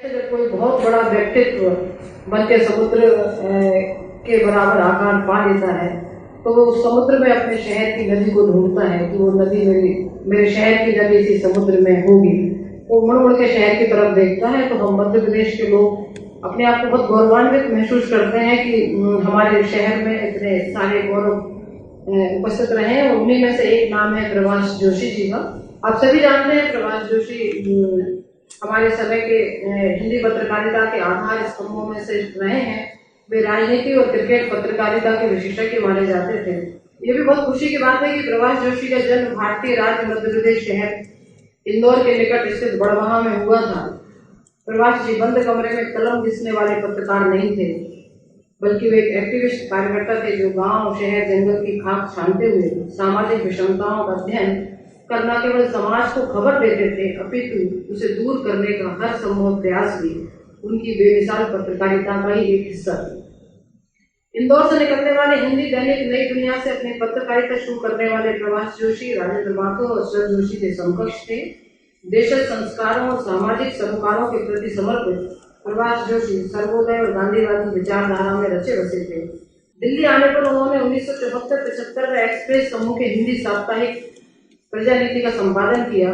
जब कोई बहुत बड़ा व्यक्तित्व बन के समुद्र के बराबर आकार पा लेता है तो वो उस समुद्र में अपने शहर की नदी को ढूंढता है कि वो नदी मेरे शहर की नदी इसी समुद्र में होगी। वो मुड़ मुड़ के शहर की तरफ देखता है। तो हम मध्य प्रदेश के लोग अपने आप को बहुत गौरवान्वित महसूस करते हैं कि हमारे शहर में इतने सारे गौरव उपस्थित रहे हैं। उन्हीं में से एक नाम है प्रभाष जोशी जी का। आप सभी जानते हैं प्रभाष जोशी हमारे समय के हिंदी पत्रकारिता के आधार स्तंभों में से रहे हैं। वे राजनीति और क्रिकेट पत्रकारिता के विशेषज्ञ माने जाते थे। ये भी बहुत खुशी की बात है कि प्रभाष जोशी का जन्म भारतीय राज्य मध्य प्रदेश शहर इंदौर के निकट स्थित बड़वाहा में हुआ था। प्रभाष जी बंद कमरे में कलम घिसने वाले पत्रकार नहीं थे, बल्कि वे एक एक्टिविस्ट कार्यकर्ता थे जो गांव, शहर, जंगल की खाक छानते हुए सामाजिक विषमताओं का अध्ययन करना केवल समाज को खबर देते थे, अपितु उसे दूर करने का हर संभव प्रयास भी उनकी बेमिसाल पत्रकारिता का ही एक हिस्सा था। इंदौर से निकलने वाले हिंदी दैनिक नई दुनिया से अपनी पत्रकारिता शुरू करने वाले प्रभाष जोशी राजेंद्र माथुर और शरद जोशी के समकक्ष थे। देशज संस्कारों और सामाजिक सरोकारों के प्रति समर्पित प्रभाष जोशी सर्वोदय और गांधीवादी विचारधारा में रचे बसे थे। दिल्ली आने पर उन्होंने 1974-75 में एक्सप्रेस समूह के हिंदी साप्ताहिक प्रजानीति का संपादन किया।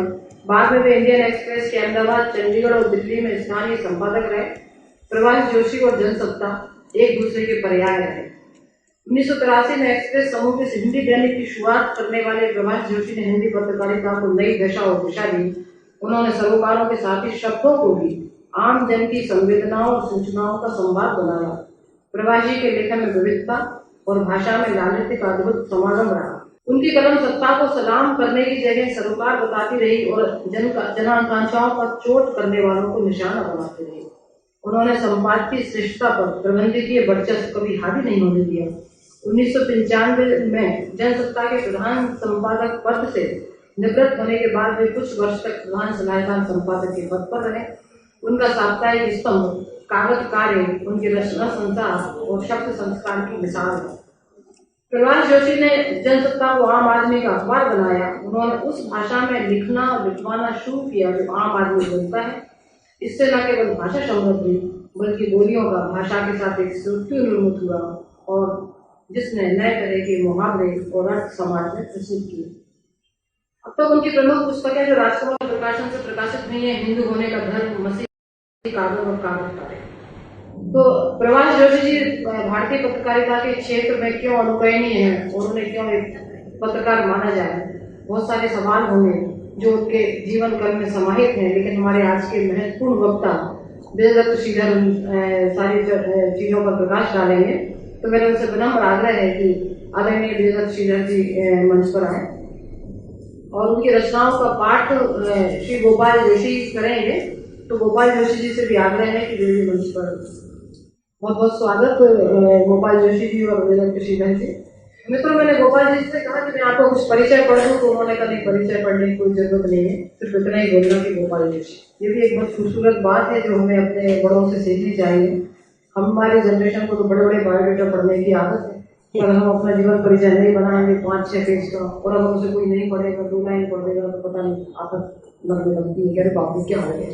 बाद में वे इंडियन एक्सप्रेस के अहमदाबाद, चंडीगढ़ और दिल्ली में स्थानीय संपादक रहे। प्रभाष जोशी और जनसत्ता एक दूसरे के पर्याय रहे। 1983 में एक्सप्रेस समूह के हिंदी दैनिक की शुरुआत करने वाले प्रभाष जोशी ने हिंदी पत्रकारिता को नई दशा और दिशा दी। उन्होंने सरोकारों के साथ ही शब्दों को भी आम जन की संवेदनाओं और सूचनाओं का संवाद बनाया। प्रभाष जी के लेखन में विविधता और भाषा में लालित्य का अद्भुत समागम रहा। उनकी कलम सत्ता को सलाम करने की जगह सरोकार बताती रही और जन आकांक्षाओं पर चोट करने वालों को निशाना बनाती रही। उन्होंने संपादकीय श्रेष्ठता पर प्रबंधकीय वर्चस्व कभी हावी नहीं होने दिया। 1995 में जनसत्ता के प्रधान संपादक पद से निवृत्त होने के बाद वे कुछ वर्ष तक प्रधान सलाहकार संपादक के पद पर रहे। उनका साप्ताहिक स्तंभ कागज कार्य उनके रचना संसार और शब्द संस्कार की मिसाल है। प्रभाष जोशी ने जनसत्ता को आम आदमी का अखबार बनाया। उन्होंने उस भाषा में लिखना और लिखवाना शुरू किया जो आम आदमी बोलता है। इससे न केवल भाषा समृद्ध हुई बल्कि बोलियों का भाषा के साथ एक सूत्र निर्मित हुआ और जिसने नए तरह के मुहावरे और अर्थ समाज में प्रसिद्ध किए। अब तक उनकी प्रमुख पुस्तकें जो राजकुमार प्रकाशन से प्रकाशित हुई है, हिंदू होने का धर्म, मसीह, कागज और कागज कार्य। तो प्रभाष जोशी जी भारतीय पत्रकारिता के क्षेत्र में क्यों अनुकरणीय है और उन्हें क्यों एक पत्रकार माना जाए? बहुत सारे सवाल होंगे जो उनके जीवन काल में समाहित हैं, लेकिन हमारे आज के महत्वपूर्ण वक्ता देवदत्त श्रीधर सारी चीजों पर प्रकाश डालेंगे। तो मेरा उनसे विनम्र आग्रह है कि आदरणीय देवदत्त श्रीधर जी मंच पर आए और उनकी रचनाओं का पाठ श्री गोपाल जोशी करेंगे। तो गोपाल जोशी जी से भी आग्रह है कि देवी मंच पर बहुत बहुत स्वागत गोपाल जोशी जी और देवदत्त श्रीधर जी। मित्रों, मैंने गोपाल जी से कहा कि मैं आपको कुछ परिचय पढ़ दूं, तो उन्होंने कहा नहीं, परिचय पढ़ने की कोई जरूरत नहीं है, सिर्फ इतना ही बोलना कि गोपाल जोशी। ये भी एक बहुत खूबसूरत बात है जो हमें अपने बड़ों से सीखनी चाहिए। हमारी जनरेशन को तो बड़े बड़े बायोडेटा पढ़ने की आदत है, अगर हम अपना जीवन परिचय नहीं बनाएंगे 5-6 पेज का और अगर उसे कोई नहीं पढ़ेगा, 2 लाइन पढ़ देगा, तो पता नहीं आदत लगने लगती है, अरे बाप रे क्या हो गया।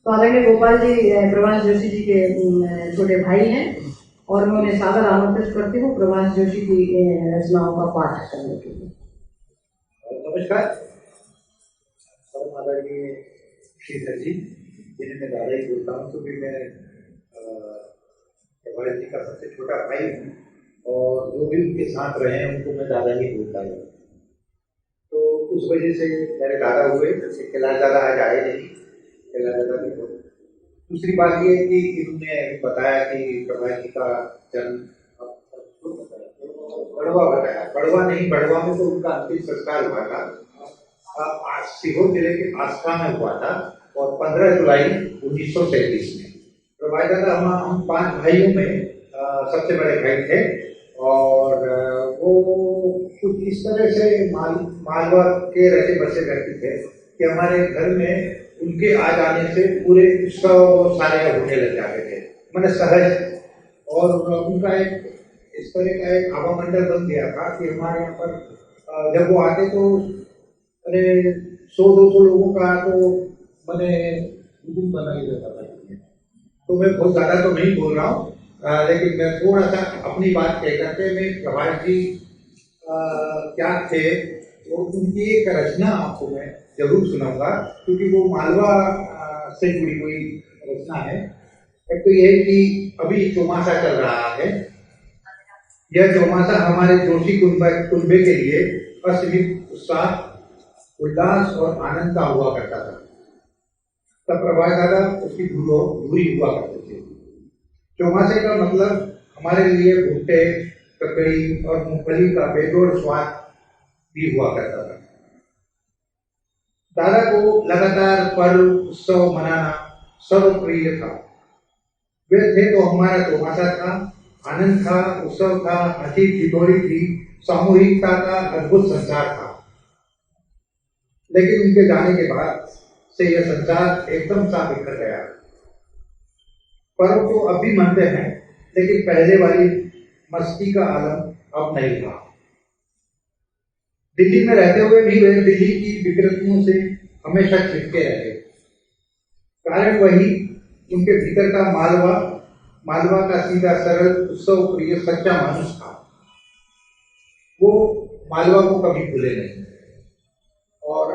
तो आदरणीय गोपाल जी प्रभाष जोशी जी के छोटे भाई हैं और मैं उन्हें सादर आमंत्रित करती हूँ प्रभाष जोशी की रचनाओं का पाठ करने के लिए। नमस्कार। आदरणीय श्रीधर जी, जिन्हें मैं दादा ही बोलता हूँ, क्योंकि मैं प्रभाष जी का सबसे छोटा भाई हूँ और जो भी उनके साथ रहे हैं उनको मैं दादा ही बोलता हूँ। तो उस वजह से मेरे दादा हुए, जैसे कैलाश दादा आज आए नहीं, कैलाश दादा भी हो। दूसरी बात ये है कि इन्होंने बताया कि प्रभाष जी का जन्म बड़वा बताया, बड़वा नहीं, बड़वा में तो उनका अंतिम संस्कार हुआ था। सीहोर जिले के आस्था में हुआ था और 15 जुलाई 1937 में। प्रभाष दादा हम 5 भाइयों में सबसे बड़े भाई थे और वो कुछ इस तरह से मालवा के रचे बसे व्यक्ति थे कि हमारे घर में उनके आ जाने से पूरे उत्सव सारे होने लग जाते थे, मैंने सहज। और उनका एक इस तरह का एक आभा मंडल बन गया था कि हमारे यहाँ पर जब वो आते तो अरे 100-200 लोगों का तो मैंने बना ही रहता था। तो मैं बहुत ज्यादा तो नहीं बोल रहा हूँ, लेकिन मैं थोड़ा सा अपनी बात कह करके मैं प्रभाष जी क्या थे और उनकी एक रचना आपको मैं जरूर सुनाऊंगा, क्योंकि वो मालवा से जुड़ी हुई रचना है। एक तो ये कि अभी चौमासा चल रहा है, यह चौमासा हमारे जोशी कुनबे के लिए असीमित उत्साह, उल्लास और आनंद का हुआ करता था। तब प्रभाष दादा उसकी दूरी हुआ करते थे। चौमासे का मतलब हमारे लिए भुट्टे, ककड़ी और मूंगफली का बेजोड़ स्वाद भी हुआ करता था। दादा को लगातार पर्व उत्सव मनाना सर्वप्रिय था। वे थे तो हमारा चौमासा था, आनंद था, उत्सव था, हंसी ठिठोली थी, सामूहिकता का अद्भुत संसार था। लेकिन उनके जाने के बाद से यह संसार एकदम सा बिखर गया। पर्व तो अब भी मनते हैं, लेकिन पहले वाली मस्ती का आलम अब नहीं था। दिल्ली में रहते हुए भी वे दिल्ली की विकृतियों से हमेशा चिपके रहे। कारण वही उनके भीतर का मालवा का सीधा सरल उत्सव प्रिय सच्चा मानुष था। वो मालवा को कभी भूले नहीं और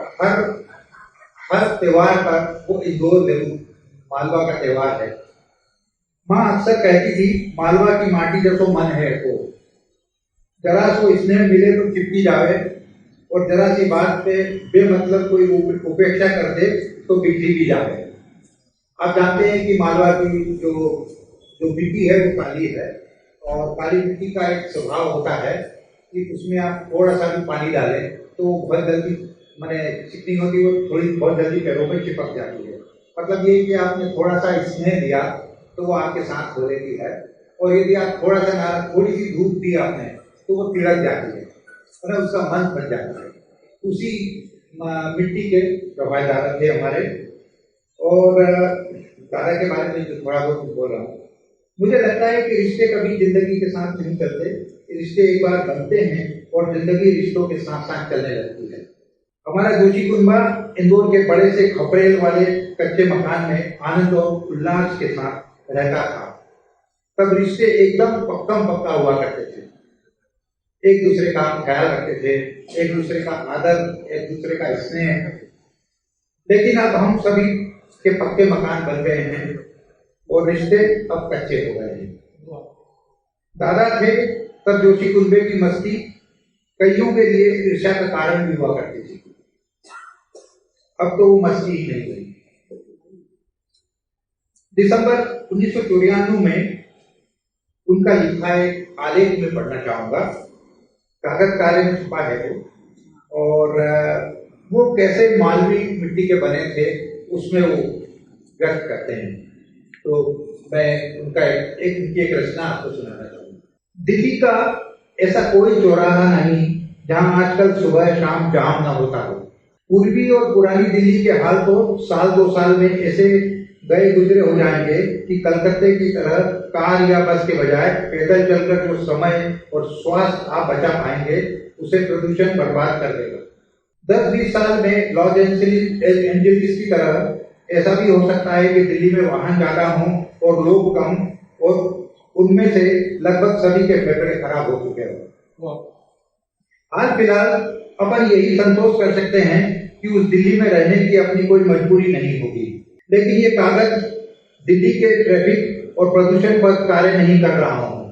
हर त्योहार पर वो इंदौर जरूर मालवा का त्योहार है। माँ अक्सर कहती थी, मालवा की माटी जैसो मन है तो जरा सो स्नेह मिले तो चिपकी जावे, और जरा सी बात पे बेमतलब कोई उपेक्षा कर दे तो बिगड़ी भी जावे। आप जानते हैं कि मालवा की जो मिट्टी है वो काली है, और काली मिट्टी का एक स्वभाव होता है कि उसमें आप थोड़ा सा भी पानी डालें तो बहुत जल्दी मैंने चिकनी होती है, वो थोड़ी बहुत जल्दी पैरों में चिपक जाती है। मतलब ये कि आपने थोड़ा सा स्नेह दिया तो वो आपके साथ हो लेती है, और यदि आप थोड़ी सी धूप दी आपने तो वो तिलक जाती है, मतलब उसका मन बन जाता है। उसी मिट्टी के प्रभाव दादा थे हमारे। और दादा के बारे में जो थोड़ा बहुत बोल रहा हूँ, मुझे लगता है कि रिश्ते कभी जिंदगी के साथ नहीं चलते, रिश्ते एक बार बनते हैं और जिंदगी रिश्तों के साथ साथ चलने लगती है। हमारा जोशी कुनबा इंदौर के बड़े से खपरेल वाले कच्चे मकान में आनंद और उल्लास के साथ रहता था। तब रिश्ते एकदम पक्का हुआ करते थे। एक दूसरे का ख्याल रखते थे, एक दूसरे का आदर, एक दूसरे का स्नेह। लेकिन अब हम सभी के पक्के मकान बन गए हैं और रिश्ते अब कच्चे हो गए हैं। दादा थे तब जोशी कुनबे की मस्ती कईयों के लिए ईर्ष्या का कारण भी हुआ करती थी। अब तो वो मस्ती ही नहीं रही। दिसंबर 1994 में उनका लिखा एक आलेख में पढ़ना चाहूंगा। कागज काले में छुपा है वो, और वो कैसे मालवी मिट्टी के बने थे उसमें वो व्यक्त करते हैं। तो मैं उनकी एक रचना आपको सुनाना चाहूंगा। दिल्ली का ऐसा कोई चौराहा नहीं जहां आजकल सुबह शाम जाम न होता हो। पूर्वी और पुरानी दिल्ली के हाल तो साल 2 साल में ऐसे गए गुजरे हो जाएंगे कि कलकत्ते की तरह कार या बस के बजाय पैदल चलकर जो समय और स्वास्थ्य आप बचा पाएंगे उसे प्रदूषण बर्बाद कर देगा। 10-20 साल में लॉस एंजलिस की तरह ऐसा भी हो सकता है कि दिल्ली में वाहन ज्यादा हों और लोग कम, और उनमें से लगभग सभी के फेफड़े खराब हो चुके हों। हाल फिलहाल अपन यही संतोष कर सकते हैं कि उस दिल्ली में रहने की अपनी कोई मजबूरी नहीं होगी। लेकिन ये कागज दिल्ली के ट्रैफिक और प्रदूषण पर कार्य नहीं कर रहा हूँ।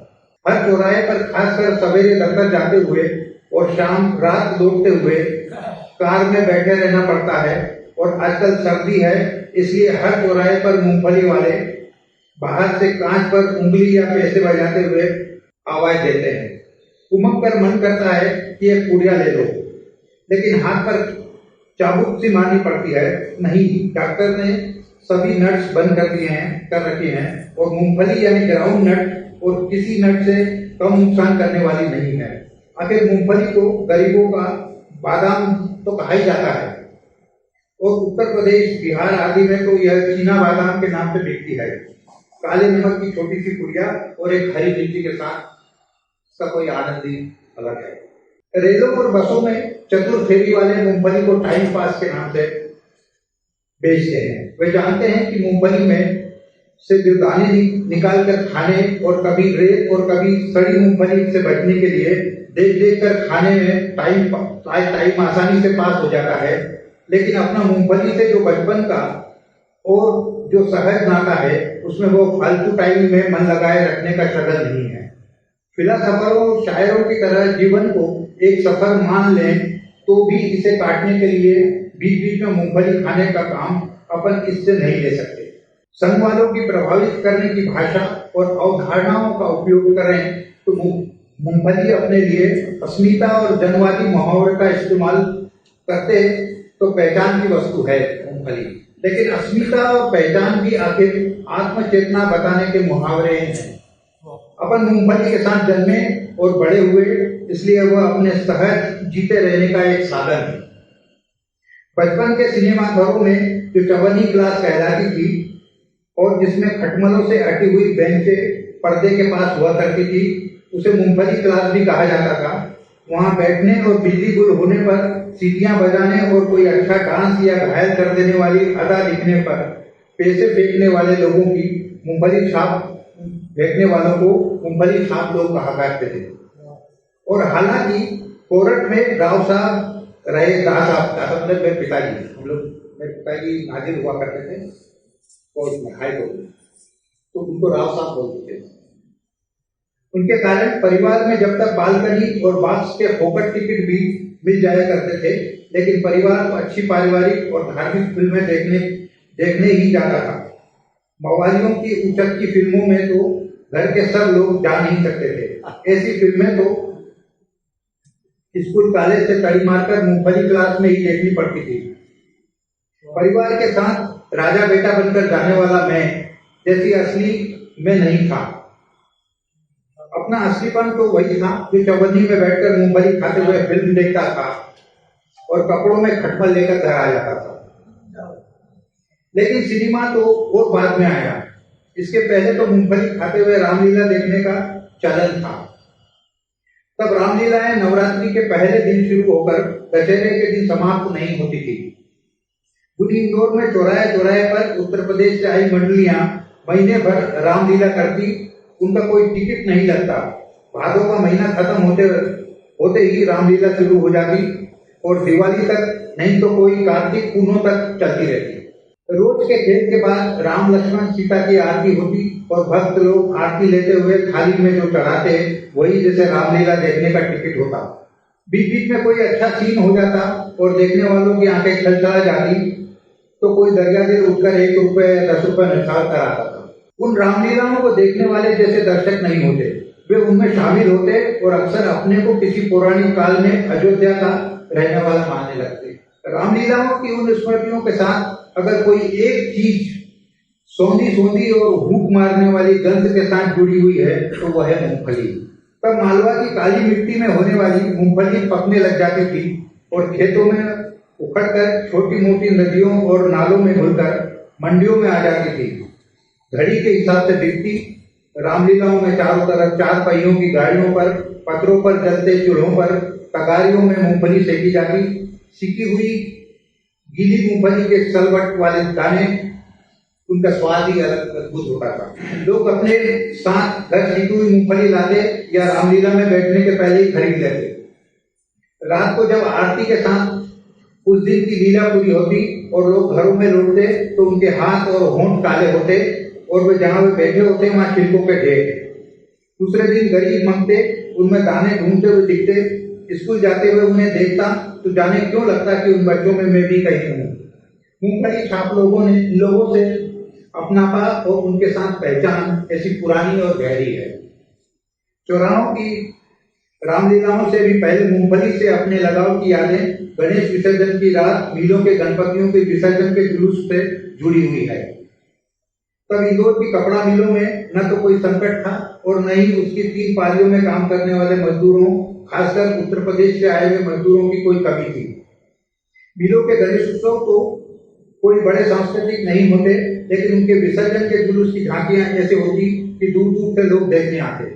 हर चौराहे पर खासकर सवेरे दफ्तर जाते हुए और शाम रात लौटते हुए कार में बैठे रहना पड़ता है, और आजकल सर्दी है इसलिए हर चौराहे पर मूंगफली वाले बाहर से कांच पर उंगली या पैसे बजाते हुए आवाज देते हैं। उमंग कर मन करता है कि एक पुड़िया ले लो, लेकिन हाथ पर चाबुक सी मारनी पड़ती है। नहीं, डॉक्टर ने सभी नट्स बंद कर रखे हैं, और मूंगफली यानी ग्राउंड नट और किसी नट से कम नुकसान करने वाली नहीं है। आखिर मूंगफली को गरीबों का बादाम तो कहा ही जाता है, और उत्तर प्रदेश, बिहार आदि में तो यह चीना बादाम के नाम से बिकती है। काले नमक की छोटी सी पुड़िया और एक हरी मिर्ची के साथ इसका कोई आनंद ही अलग है। रेलों और बसों में चतुर फेरी वाले मूंगफली को टाइम पास के नाम से बेचते हैं। वे जानते हैं कि मूंगफली में से जो दाने निकाल कर खाने और कभी रेत और कभी सड़ी मूंगफली से बचने के लिए देख देख कर खाने में टाइम आसानी से पास हो जाता है, लेकिन अपना मूंगफली से जो बचपन का और जो सहज नाता है उसमें वो फालतू टाइम में मन लगाए रखने का शगल नहीं है। फिलोसोफरों और शायरों की तरह जीवन को एक सफर मान लें तो भी इसे काटने के लिए बीच बीच में मूंगफली खाने का काम अपन इससे नहीं ले सकते। संघ वालों की प्रभावित करने की भाषा और अवधारणाओं का उपयोग करें तो मूंगफली अपने लिए अस्मिता और जनवादी मुहावरे का इस्तेमाल करते तो पहचान की वस्तु है मूंगफली, लेकिन अस्मिता और पहचान भी आखिर आत्मचेतना बताने के मुहावरे हैं। अपन मूंगफली के साथ जन्मे और बड़े हुए, इसलिए वह अपने सहज जीते रहने का एक साधन है। बचपन के सिनेमा घरों में जो चवन्नी क्लास कहलाती थी और जिसमें खटमलों से अटी हुई बेंचें पर्दे के पास हुआ करती थी, उसे मूंगफली क्लास भी कहा जाता था। वहां बैठने और बिजली गुल होने पर सीटियां बजाने और कोई अच्छा डांस या घायल कर देने वाली अदा लिखने पर पैसे फेंकने वाले लोगों की मूंगफली छाप फेंकने वालों को मूंगफली छाप लोग कहा करते थे। और हालांकि कोर्ट में राव साहब रहे, दादा मतलब मेरे पिताजी, हम लोग मेरे पिताजी नाजिर हुआ करते थे कोर्ट में, हाई कोर्ट में, तो उनको राव साहब बोलते थे। उनके कारण परिवार में जब तक बालकनी और बॉक्स के फोकट टिकट भी मिल जाया करते थे, लेकिन परिवार को अच्छी पारिवारिक और धार्मिक फिल्में देखने ही जाता था। मवालियों की उचक की फिल्मों में तो घर के सब लोग जा नहीं सकते थे। ऐसी फिल्में तो स्कूल कॉलेज से तड़ी मारकर मूंगफली क्लास में ही देखनी पड़ती थी। परिवार के साथ राजा बेटा बनकर जाने वाला मैं जैसी असली में नहीं था। अपना असलीपन तो वही था जो चवन्नी में बैठकर मूंगफली खाते हुए फिल्म देखता था और कपड़ों में खटमल लेकर घर आ जाता था। लेकिन सिनेमा तो और बाद में आया। इसके पहले तो मूंगफली खाते हुए रामलीला देखने का चलन था। तब रामलीलाएं नवरात्रि के पहले दिन शुरू होकर दशहरे के दिन समाप्त नहीं होती थी। पूरी इंदौर में चौराहे पर उत्तर प्रदेश से आई मंडलियां महीने भर रामलीला करती, उनका कोई टिकट नहीं लगता। भादों का महीना खत्म होते ही रामलीला शुरू हो जाती और दिवाली तक नहीं तो कोई कार्तिक पूर्णों तक चलती रहती। रोज के खेत के बाद राम लक्ष्मण सीता की आरती होती और भक्त लोग आरती लेते हुए थाली में जो चढ़ाते वही जैसे रामलीला देखने का टिकट होता। बीच बीच में कोई अच्छा सीन हो जाता और देखने वालों की आंखें छलछला जाती तो कोई दरियादिल उठकर 1 रुपए 10 रुपए निकाल कर आता था। उन रामलीलाओं को देखने वाले जैसे दर्शक नहीं होते, वे उनमें शामिल होते और अक्सर अपने को किसी पौराणिक काल में अयोध्या का रहने वाला मानने लगते। रामलीलाओं की उन स्मृतियों के साथ अगर कोई एक चीज सौंधी और भूख मारने वाली गंध के साथ जुड़ी हुई है तो वह है मूंगफली। तब मालवा की काली मिट्टी में होने वाली मूंगफली पकने लग जाती थी और खेतों में उखड़कर छोटी मोटी नदियों और नालों में घुलकर मंडियों में आ जाती थी। घड़ी के हिसाब से बिकती। रामलीलाओं में चारों तरफ 4 पहियों की गाड़ियों पर, पत्रों पर जलते चूल्हों पर, तगारियों में मूंगफली सेकी जाती। सिकी हुई गीली मूंगफली के सलवट वाले दाने, उनका स्वाद ही अलग अद्भुत होता था। लोग अपने साथ घर सीखी हुई मूंगफली लाते या रामलीला में बैठने के पहले ही खरीद लेते। रात को जब आरती के साथ उस दिन की लीला पूरी होती और लोग घरों में लौटते तो उनके हाथ और होंठ काले होते और वे जहां वे बैठे होते वहां छिलकों के ढेर। दूसरे दिन गरीब मंगते उनमें दाने ढूंढते हुए दिखते। स्कूल जाते हुए उन्हें देखता तो जाने क्यों लगता कि उन बच्चों में मैं भी कहीं हूँ। मूंगफली छाप लोगों से अपनापा और उनके साथ पहचान ऐसी पुरानी और गहरी है। चौराहों की रामलीलाओं से भी पहले मूंगफली से अपने लगाव की यादें गणेश विसर्जन की रात मिलों के गणपतियों के विसर्जन के जुलूस से जुड़ी हुई है। तब इंदौर की कपड़ा मिलों में न तो कोई संकट था और न ही उसकी 3 पारियों में काम करने वाले मजदूरों, खासकर उत्तर प्रदेश से आए हुए मजदूरों की कोई कमी थी। मिलों के गणेश उत्सव तो कोई बड़े सांस्कृतिक नहीं होते, लेकिन उनके विसर्जन के जुलूस की झांकियां ऐसे होती कि दूर दूर से लोग देखने आते।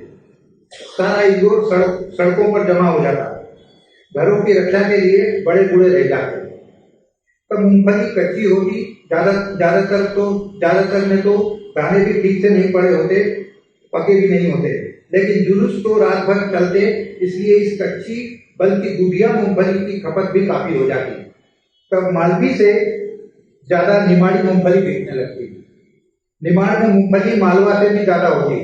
सारा इंदौर सड़कों पर जमा हो जाता। घरों की रक्षा के लिए बड़े बूढ़े रह जाते। तब मूंगफली कच्ची होती, ज्यादातर में तो दाने भी ठीक से नहीं पड़े होते, पके भी नहीं होते, लेकिन जुलूस तो रात भर चलते, इसलिए इस कच्ची बल्कि गुड़िया मूंगफली की खपत भी काफी हो जाती। तब मालवी से ज्यादा निमाड़ी मूंगफली बिकने लगती। निमाड़ में मूंगफली मालवा से भी ज्यादा होती।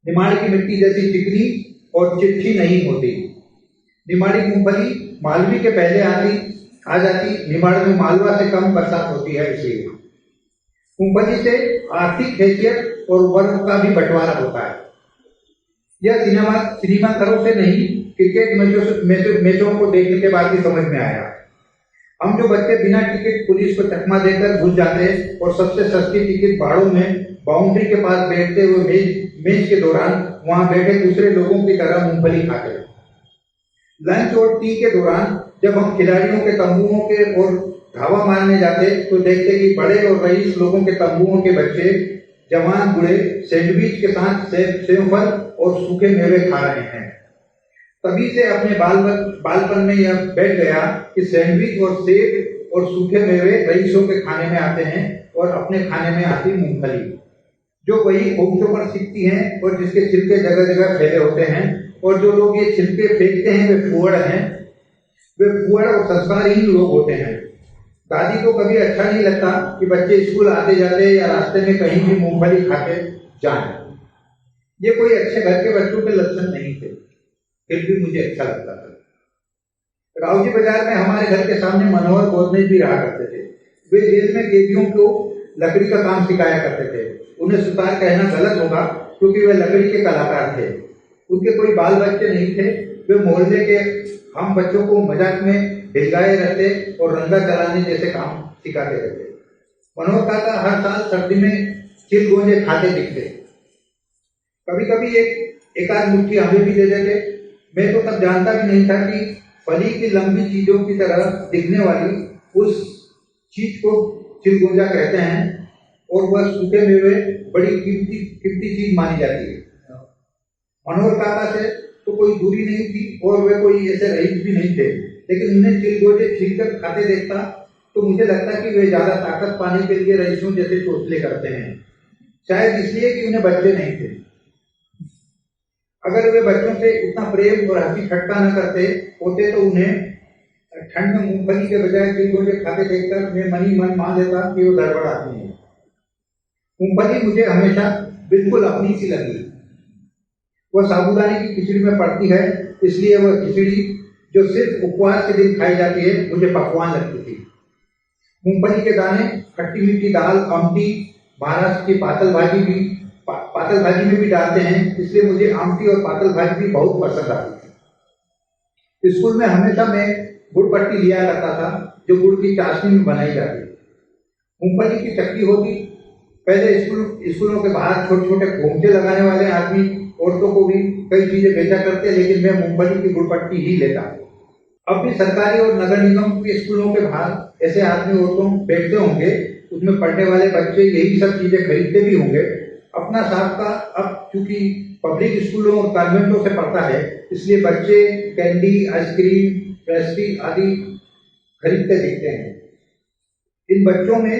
निमाड़ की मिट्टी जैसी चिकनी और चिट्ठी नहीं होती। निमाड़ी मूंगफली मालवी के पहले आ जाती। निमाड़ में मालवा से कम बरसात होती है, इसलिए मूंगफली से आर्थिक हैसियत और वर्ग का भी बंटवारा होता है। यह सिनेमा घरों से नहीं, क्रिकेट मैचों को देखने के बाद भी समझ में आया। हम जो बच्चे बिना टिकट पुलिस को चकमा देकर घुस जाते और सबसे सस्ती टिकट भाड़ों में बाउंड्री के पास बैठते हुए मैच के दौरान वहां बैठे दूसरे लोगों की तरह मूंगफली खाते। लंच और टी के दौरान जब हम खिलाड़ियों के तंबुओं के और धावा मारने जाते तो देखते कि बड़े और रईस लोगों के तंबुओं के बच्चे, जवान बूढ़े सैंडविच के साथ सेव फल और सूखे मेवे खा रहे हैं। तभी से अपने बालपन में यह बैठ गया कि सैंडविच और सेब और सूखे मेवे रईसों के खाने में आते हैं और अपने खाने में आती मूंगफली, जो वही खोपचों पर सिकती हैं और जिसके छिलके जगह जगह फैले होते हैं। और जो लोग ये छिलके फेंकते हैं वे फुअड़ और संस्कारहीन लोग होते हैं। दादी को कभी अच्छा नहीं लगता कि बच्चे स्कूल आते जाते या रास्ते में कहीं भी मूंगफली खाते जाएं। ये कोई अच्छे घर के बच्चों के लक्षण नहीं थे, फिर भी मुझे अच्छा लगता था। रावजी बाजार में हमारे घर के सामने मनोहर गोदनेज भी रहा करते थे। वे जेल में कैदियों को लकड़ी का काम सिखाया करते थे। उन्हें सुतार कहना गलत होगा क्योंकि वे लकड़ी के कलाकार थे। उनके कोई बाल बच्चे नहीं थे। वे मोहल्ले के हम बच्चों को मजाक में भिलगाए रहते और रंगा चलाने जैसे काम सिखाते रहते। मनोहर काका हर साल सर्दी में चिल गोंजे खाते दिखते। कभी कभी एक आध मुट्ठी हमें भी दे देते। मैं तो तब जानता भी नहीं था कि फली की लंबी चीजों की तरह दिखने वाली उस चीज को चिलगोंजा कहते हैं और वह सूखे मेवे बड़ी कीमती चीज मानी जाती है। मनोहर काका से तो कोई दूरी नहीं थी और वे कोई ऐसे रईस भी नहीं थे, लेकिन उन्हें चिलगोंजे छीलकर खाते देखता तो मुझे लगता कि वे ज्यादा ताकत पाने के लिए रईसों जैसे चोचले करते हैं, शायद इसलिए कि उन्हें बच्चे नहीं थे। अगर वे बच्चों से इतना प्रेम और हंसी ठट्टा न करते होते तो उन्हें ठंड में मूंगफली के बजाय चिलगोंजे खाते देखकर मैं मन ही मन मान लेता कि वो गड़बड़ आदमी है। मूंगफली मुझे हमेशा बिल्कुल अपनी सी लगी। वह साबूदाने की खिचड़ी में पड़ती है, इसलिए वह खिचड़ी जो सिर्फ उपवास के दिन खाई जाती है मुझे पकवान लगती थी। मूंगफली के दाने, खट्टी मीठी दाल, आमटी, महाराष्ट्र की पातल भाजी में भी डालते हैं, इसलिए मुझे आमटी और पातल भाजी भी बहुत पसंद आती थी। स्कूल में हमेशा मैं गुड़ पट्टी लिया करता था, जो गुड़ की चाशनी में बनाई जाती। मूंगफली की चक्की होती। पहले स्कूलों के बाहर छोटे छोटे घोंघे लगाने वाले आदमी औरतों को भी कई चीजें बेचा करते, लेकिन मैं मूंगफली की गुड़ पट्टी ही लेता। अब भी सरकारी और नगर निगम के स्कूलों के बाहर ऐसे आदमी औरतों बैठते होंगे, उसमें पढ़ने वाले बच्चे यही सब चीजें खरीदते भी होंगे। अपना साबका अब चूंकि पब्लिक स्कूलों और कॉन्वेंटों से पढ़ता है, इसलिए बच्चे कैंडी, आइसक्रीम, पेस्ट्री आदि खरीदते दिखते हैं। इन बच्चों में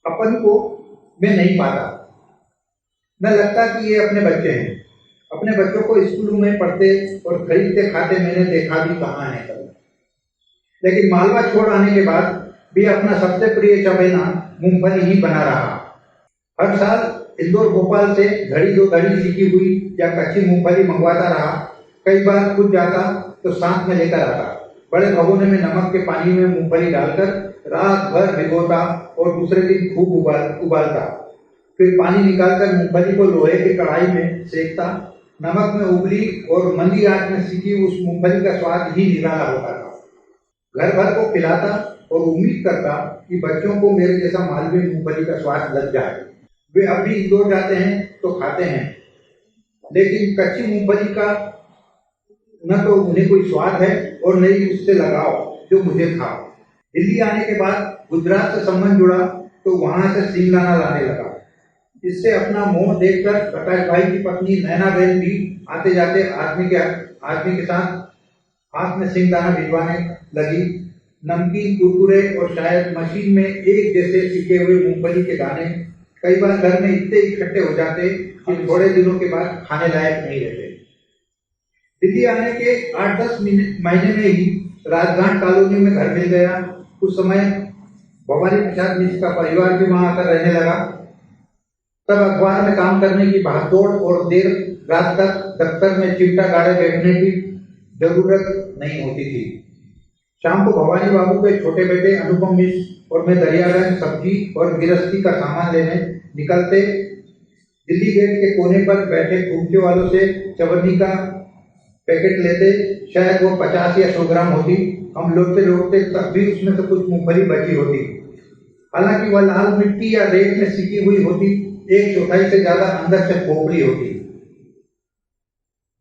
अपन को मैं नहीं पाता। न लगता कि ये अपने बच्चे हैं। अपने बच्चों को स्कूलों में पढ़ते और खरीदते खाते मैंने देखा भी कहाँ है कभी। लेकिन मालवा छोड़ आने के बाद भी अपना सबसे प्रिय चबेना मूंगफली ही बना रहा। हर साल इंदौर भोपाल से घड़ी दो घड़ी सीखी हुई या कच्ची मूंगफली मंगवाता रहा। कई बार खुद जाता तो साथ में लेकर आता। बड़े भगोने में नमक के पानी में मूंगफली डालकर रात भर भिगोता और दूसरे दिन खूब उबालता। फिर पानी निकालकर मूंगफली को लोहे की कढ़ाई में सेकता। नमक में उबली और मंदी आंच में सीखी उस मूंगफली का स्वाद ही निराला होता था। घर भर को खिलाता और उम्मीद करता कि बच्चों को मेरे जैसा मालवी मूंगफली का स्वाद लग जाए। वे अब भी इंदौर जाते हैं तो खाते हैं, लेकिन कच्ची मूंगफली का न तो उन्हें कोई स्वाद है और न ही उससे लगाव जो मुझे था। दिल्ली आने के बाद गुजरात से संबंध जुड़ा तो वहां से सिंगदाना लाने लगा। इससे अपना मोह देखकर प्रकाश भाई की पत्नी नैना बहन भी आते जाते आदमी के साथ हाथ में सिंगदाना भिजवाने लगी। नमकीन, कुरकुरे और शायद मशीन में एक जैसे सिके हुए मूंगफली के दाने कई बार घर में इतने इकट्ठे हो जाते कि थोड़े दिनों के बाद खाने लायक नहीं रहते। दिल्ली आने के 8-10 महीने में ही राजघाट कॉलोनी में घर मिल गया। उस समय भवानी प्रसाद मिश्र का परिवार भी वहां आकर रहने लगा। तब अखबार में काम करने की भागदौड़ और देर रात तक दफ्तर में चिमटा गाड़े बैठने की जरूरत नहीं होती थी। शाम को भवानी बाबू के छोटे बेटे अनुपम मिश्र और मैं दरियागंज सब्जी और गृहस्थी का सामान लेने निकलते। दिल्ली गेट के कोने पर बैठे घूमते वालों से चवन्नी का पैकेट लेते। शायद वो 50 या 100 ग्राम होती। हम लौटते तब भी उसमें से कुछ मूंगफली बची होती। हालांकि वह लाल मिट्टी या रेत में सिकी हुई होती। 1/4 से ज्यादा अंदर से खोपड़ी होती।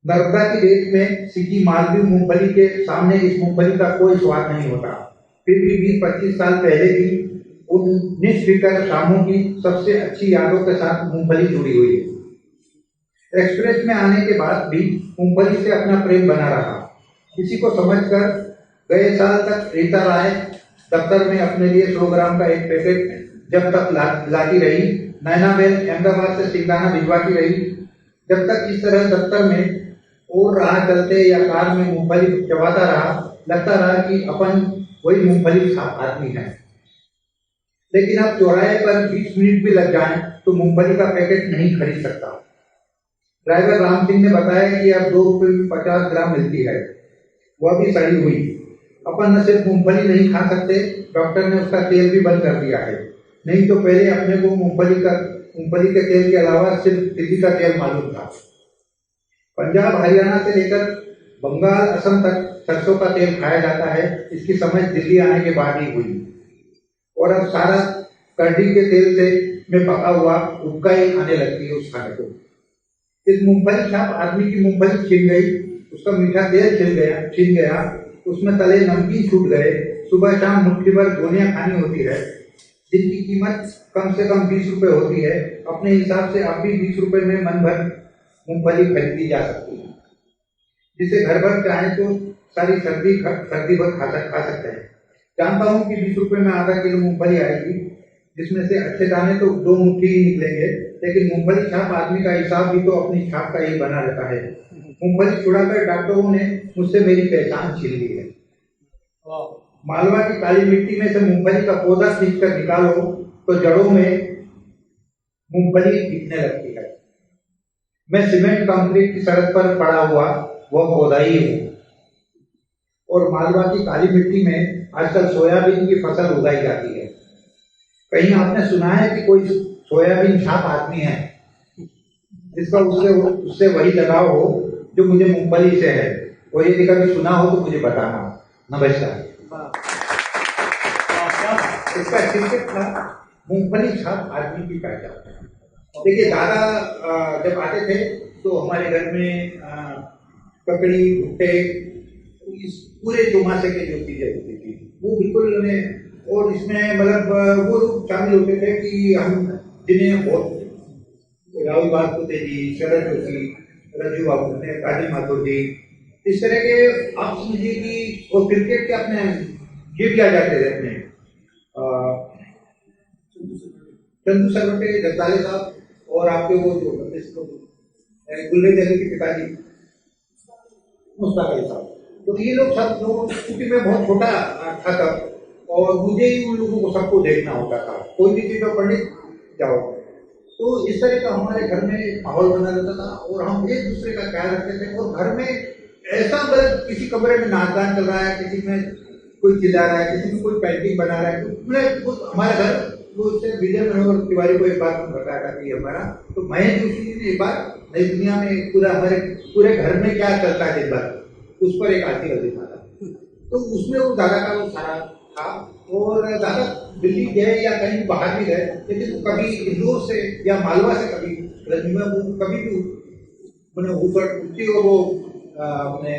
नर्मदा की रेत में सिकी मालवी मूंगफली के सामने इस मूंगफली का कोई स्वाद नहीं होता। फिर भी 20-25 साल पहले भी उन निष्फिकर शामों की सबसे अच्छी यादों के साथ मूंगफली जुड़ी हुई है। एक्सप्रेस में आने के बाद भी मूंगफली से अपना प्रेम बना रहा। इसी को समझकर गए साल तक रीता राय दफ्तर में अपने लिए 100 ग्राम का एक पैकेट जब तक लाती रही। नैनाबेन अहमदाबाद से सिंगाना भिजवाती रही। जब तक इस तरह दफ्तर में और राह चलते या कार में मूंगफली चबाता रहा, लगता रहा कि अपन वही मूंगफली आदमी है। लेकिन अब चौराहे पर 20 मिनट भी लग जाएं तो मूंगफली का पैकेट नहीं खरीद सकता। ड्राइवर राम सिंह ने बताया कि अब 2 रुपये में 50 ग्राम मिलती है, वह भी सड़ी हुई। अपन न सिर्फ मूंगफली नहीं खा सकते, डॉक्टर ने उसका तेल भी बंद कर दिया है। नहीं तो पहले अपने को मूंगफली के तेल के अलावा सिर्फ तिल का तेल मालूम था। पंजाब हरियाणा से लेकर बंगाल असम तक सरसों का तेल खाया जाता है। इसकी समझ दिल्ली आने के बाद ही हुई। और अब सारा करडी के तेल से में पका हुआ उबका ही आने लगती है उस खाने को। इस मूंगफली छाप आदमी की मूंगफली छिन गई, उसका मीठा तेल छिन गया, उसमें तले नमकीन छूट गए। सुबह शाम मुट्ठी भर गोलियां खानी होती है, जिनकी कीमत कम से कम 20 रुपए होती है। अपने हिसाब से अब भी 20 रुपए में मन भर मूंगफली खरीदी जा सकती है, जिसे घर भर चाहे तो सारी सर्दी भर खा सकते हैं। जानता हूँ कि 20 रुपए में आधा किलो मूंगफली आएगी, जिसमें से अच्छे दाने तो 2 मुट्ठी ही निकलेंगे। लेकिन मूंगफली छाप आदमी का हिसाब भी तो अपनी छाप का ही बना रहता है। मूंगफली छुड़ाकर डॉक्टरों ने मुझसे मेरी पहचान छीन ली है। मालवा की काली मिट्टी में से मूंगफली का पौधा खींचकर निकालो तो जड़ों में मूंगफली दिखने लगती है। मैं सीमेंट कंक्रीट की सड़क पर पड़ा हुआ वह पौधा ही हूँ। और मालवा की काली मिट्टी में आजकल सोयाबीन की फसल उगाई जाती है। कहीं आपने सुना है कि कोई सोयाबीन छाप आदमी है जिसका उससे वही लगाव हो जो मुझे मूंगफली से है? और यदि कभी सुना हो तो मुझे बताना। नमस्कार। इसका शीर्षक था मूंगफली छाप आदमी की पहचान। देखिए, दादा जब आते थे तो हमारे घर में ककड़ी, भुट्टे, इस पूरे चौमासे के जो चीजें होती थी वो बिल्कुल और इसमें मतलब वो शामिल होते थे कि हम जिन्हें बहुत राहुल बागपुते जी, शरद जोशी, रज्जू बाबू, काजी माथुर जी, इस तरह के आप समझिए कि वो क्रिकेट के अपने ये भी आ जाते थे अपने चंदू सरवटे, जगताले साहब और आपके वो जो गुल्ले जली के पिताजी मुश्ताक अली साहब। तो ये लोग सब लोग, क्योंकि मैं बहुत छोटा था तब और मुझे ही उन लोगों को सबको देखना होता था। कोई भी चीज में पंडित जाओ तो इस तरह का हमारे घर में माहौल बना रहता था और हम एक दूसरे का ख्याल रखते थे। और घर में ऐसा मतलब किसी कमरे में नाच गान चल रहा है, किसी में कोई चिल्ला रहा है, किसी में कोई पेंटिंग बना रहा है। हमारा घर वो उससे विजय मनोहर तिवारी को एक बार बताया था कि हमारा तो महेश जोशी जी ने एक बार नई दुनिया में हमारे पूरे घर में क्या चलता है दिन भर, उस पर एक आर्टिकल लिखा था। तो उसमें वो दादा का वो सारा था। और दादा दिल्ली गए या कहीं बाहर भी गए, लेकिन कभी इंदौर से या मालवा से कभी कभी भी मैंने ऊपर उठती और वो अपने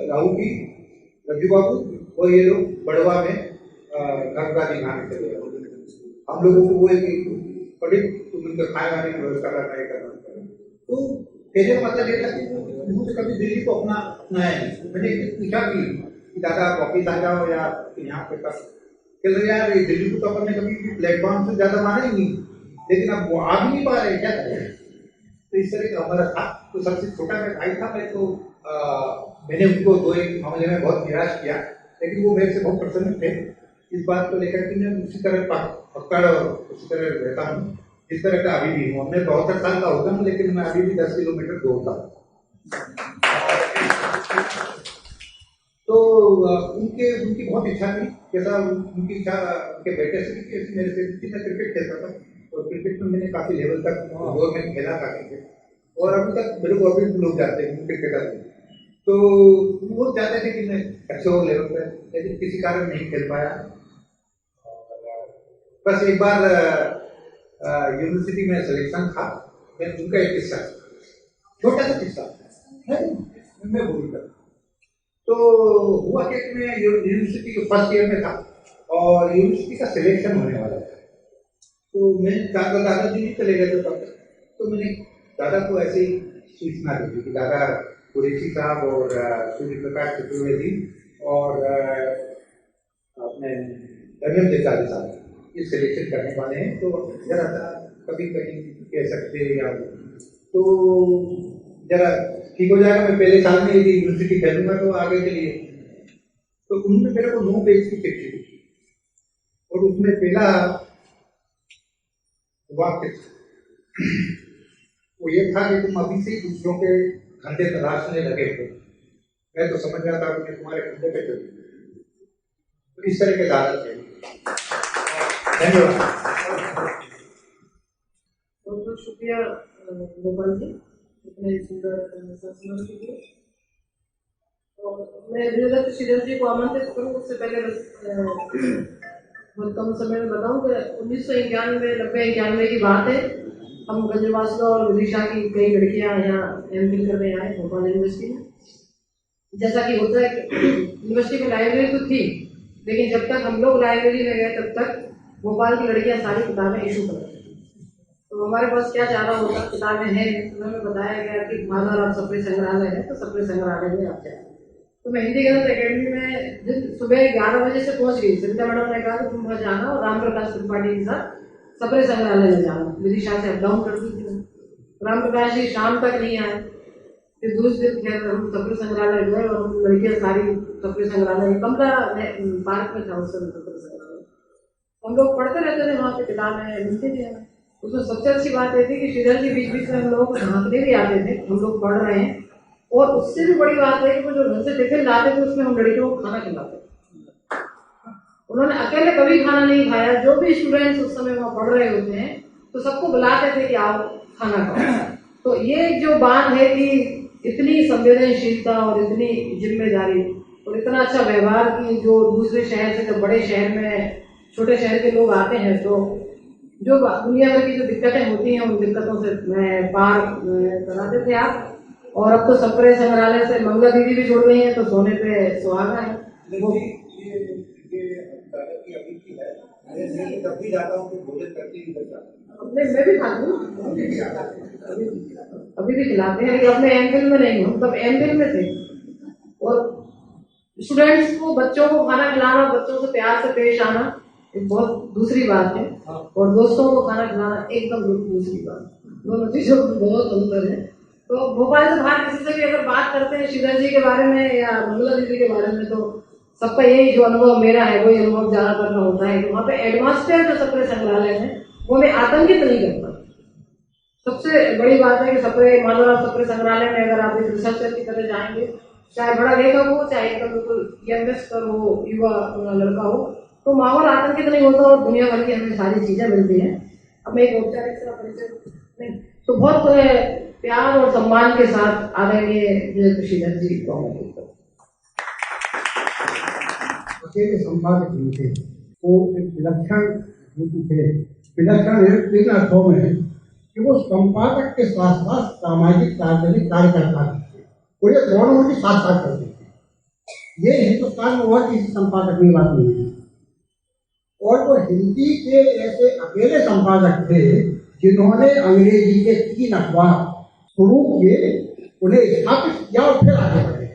राहुल जी, रज्जू बाबू और ये लोग बड़वा में गंगा दिखाने चले गए। हम लोगों को वो पंडित तुम उनके खाए खाने की व्यवस्था करना। तो कहने का मतलब ये था कि मुझे कभी दिल्ली को अपनाया नहीं। मैंने पूछा कि दादा आप वापिस आ जाओ या यहाँ पे कब यार, ये दिल्ली को तो अपन ने कभी प्लेटफॉर्म से ज्यादा माना ही नहीं। लेकिन अब वो आ भी नहीं पा रहे, क्या करें। तो इस तरह का हमारा था। तो सबसे छोटा मैं भाई था, मैं तो मैंने उनको 2-1 मामले में बहुत निराश किया, लेकिन वो मेरे से बहुत प्रसन्न थे इस बात को लेकर कि मैं उसी तरह पकड़ और उसी तरह रहता हूँ जिस तरह का अभी भी हूँ। मैं 72 साल का होता हूँ, लेकिन मैं अभी भी 10 किलोमीटर दौड़ता हूँ। तो उनकी बहुत इच्छा थी, कैसा उनकी इच्छा उनके बेटे से भी मेरे से कि मैं क्रिकेट खेलता था, और क्रिकेट में मैंने काफी लेवल तक दौर में खेला था क्रिकेट, और अभी तक मेरे को अभी लोग जाते हैं क्रिकेटर में। तो वो चाहते थे कि मैं अच्छे और लेवल पर, लेकिन किसी कारण नहीं खेल पाया। बस एक बार यूनिवर्सिटी में सिलेक्शन था, मैं उनका एक किस्सा, छोटा सा किस्सा मैं बोलूँगा। तो हुआ कि मैं यूनिवर्सिटी के फर्स्ट ईयर में था और यूनिवर्सिटी का सिलेक्शन होने वाला था। तो मैं दादाजी भी चले गए थे तब तक, तो मैंने दादा को ऐसे ही सूचना दी कि दादा कुरैशी साहब और सूर्य प्रकाश चतुर्वेदी और अपने रंजन देसाई साहब ये सिलेक्शन करने वाले हैं, तो जरा कभी कहीं कह सकते या तो जरा ठीक हो जाएगा। मैं पहले साल में यदि यूनिवर्सिटी खेलूंगा तो आगे के लिए। तो उन्होंने मेरे को 9 पेज की चिट्ठी दी और उसमें पहला वाक्य वो ये था कि तुम अभी से दूसरों के धंधे तलाशने लगे हो। मैं तो समझ रहा था कि मैं तुम्हारे धंधे पे चलूँ। तो इस तरह के दादा थे। धन्यवाद। बहुत बहुत शुक्रिया गोपाल जी, इतने सुंदर संस्मरण के लिए। और मैं विजयदत्त श्रीधर जी को आमंत्रित करूँ उससे पहले बस बहुत कम समय में बताऊँ कि 1991 की बात है। हम गंजवासला और विदिशा की कई लड़कियां यहाँ एमफिल करने आए भोपाल यूनिवर्सिटी में। जैसा कि होता है कि यूनिवर्सिटी में लाइब्रेरी तो थी, लेकिन जब तक हम लोग लाइब्रेरी में गए तब तक भोपाल की लड़कियां सारी किताबें इशू कर रही थी। तो हमारे पास क्या चारा होता, किताबें हैं, तो हमें बताया गया कि माधवराव सप्रे संग्रहालय है, तो सप्रे संग्रहालय में आप जाए। तो मैं हिंदी गणित अकेडमी में सुबह 11 बजे से पहुंच गई। सरिता मैडम ने कहा कि तुम वहाँ जाना और राम प्रकाश त्रिपाठी के साथ सप्रे संग्रहालय में जाना। विदिशा से अप डाउन करती थी। राम प्रकाश जी शाम तक नहीं आए। फिर दूसरे दिन खैर हम सप्रे संग्रहालय गए और लड़कियां सारी सप्रे संग्रहालय कमला पार्क में था उस समय सप्रे संग्रहालय। हम लोग पढ़ते रहते थे, वहाँ पे किताबें मिलती थी। उसमें सबसे अच्छी बात ये थी कि श्रीधर जी बीच बीच में हम लोगों को झांकने भी आते थे, हम लोग पढ़ रहे हैं। और उससे भी बड़ी बात है कि वो जो घर से टिफिन लाते थे उसमें हम लड़कियों को खाना खिलाते थे। उन्होंने अकेले कभी खाना नहीं खाया। जो भी स्टूडेंट्स उस समय वहाँ पढ़ रहे होते हैं तो सबको बुलाते थे कि आओ खाना खाओ। तो ये जो बात है कि इतनी संवेदनशीलता और इतनी जिम्मेदारी और इतना अच्छा व्यवहार की जो दूसरे शहर से, जब बड़े शहर में छोटे शहर के लोग आते हैं तो जो दुनिया भर की जो दिक्कतें होती हैं उन दिक्कतों से पार कराते थे आप। और अब तो सप्रे संग्रहालय से मंगला दीदी भी जुड़ गई है, तो सोने पे सुहागा है। जब भी जाता हूँ तो भोजन करके ही करता हूँ। मैं भी खाती हूँ, अभी भी खिलाते हैं, लेकिन अपने एमफिल में नहीं हूँ, तब एमफिल में थे। और स्टूडेंट्स को, बच्चों को खाना खिलाना, बच्चों से प्यार से पेश आना एक बहुत दूसरी बात है, और दोस्तों को खाना खिलाना एकदम दूसरी बात। दोनों चीजों में बहुत अंतर है। तो भोपाल से बाहर किसी से भी अगर बात करते हैं श्रीधर जी के बारे में या मंगला दीदी के बारे में, तो सबका यही जो अनुभव मेरा है वही अनुभव ज्यादातर का होता है कि वहाँ पे एडमास्टर जो सप्रे संग्रहालय है वो हमें आतंकित नहीं करता। सबसे बड़ी बात है कि सप्रे माधवराव सप्रे संग्रहालय में अगर आप एक रिसर्चर की तरह जाएंगे, चाहे बड़ा लेखक हो, चाहे एकदम बिल्कुल यंगस्टर हो, युवा लड़का हो, तो माहौल आतंकित नहीं होता और दुनिया भर की हमें सारी चीजें मिलती हैं। अब मैं एक औपचारिक सा परिचय नहीं, तो बहुत प्यार और सम्मान के साथ आदरणीय श्रीधर जी को अकेले संपादक नहीं थे, वो एक विलक्षण थे। विलक्षण इन अर्थों में कि वो संपादक के साथ साथ सामाजिक सार्वजनिक कार्यकर्ता थे, और ये दोनों उनके साथ साथ करते थे। ये हिंदुस्तान में और किसी संपादक की बात नहीं है। और वो हिंदी के ऐसे अकेले संपादक थे जिन्होंने अंग्रेजी के 3 अखबार शुरू किए, उन्हें स्थापित किया और फिर आगे बढ़े।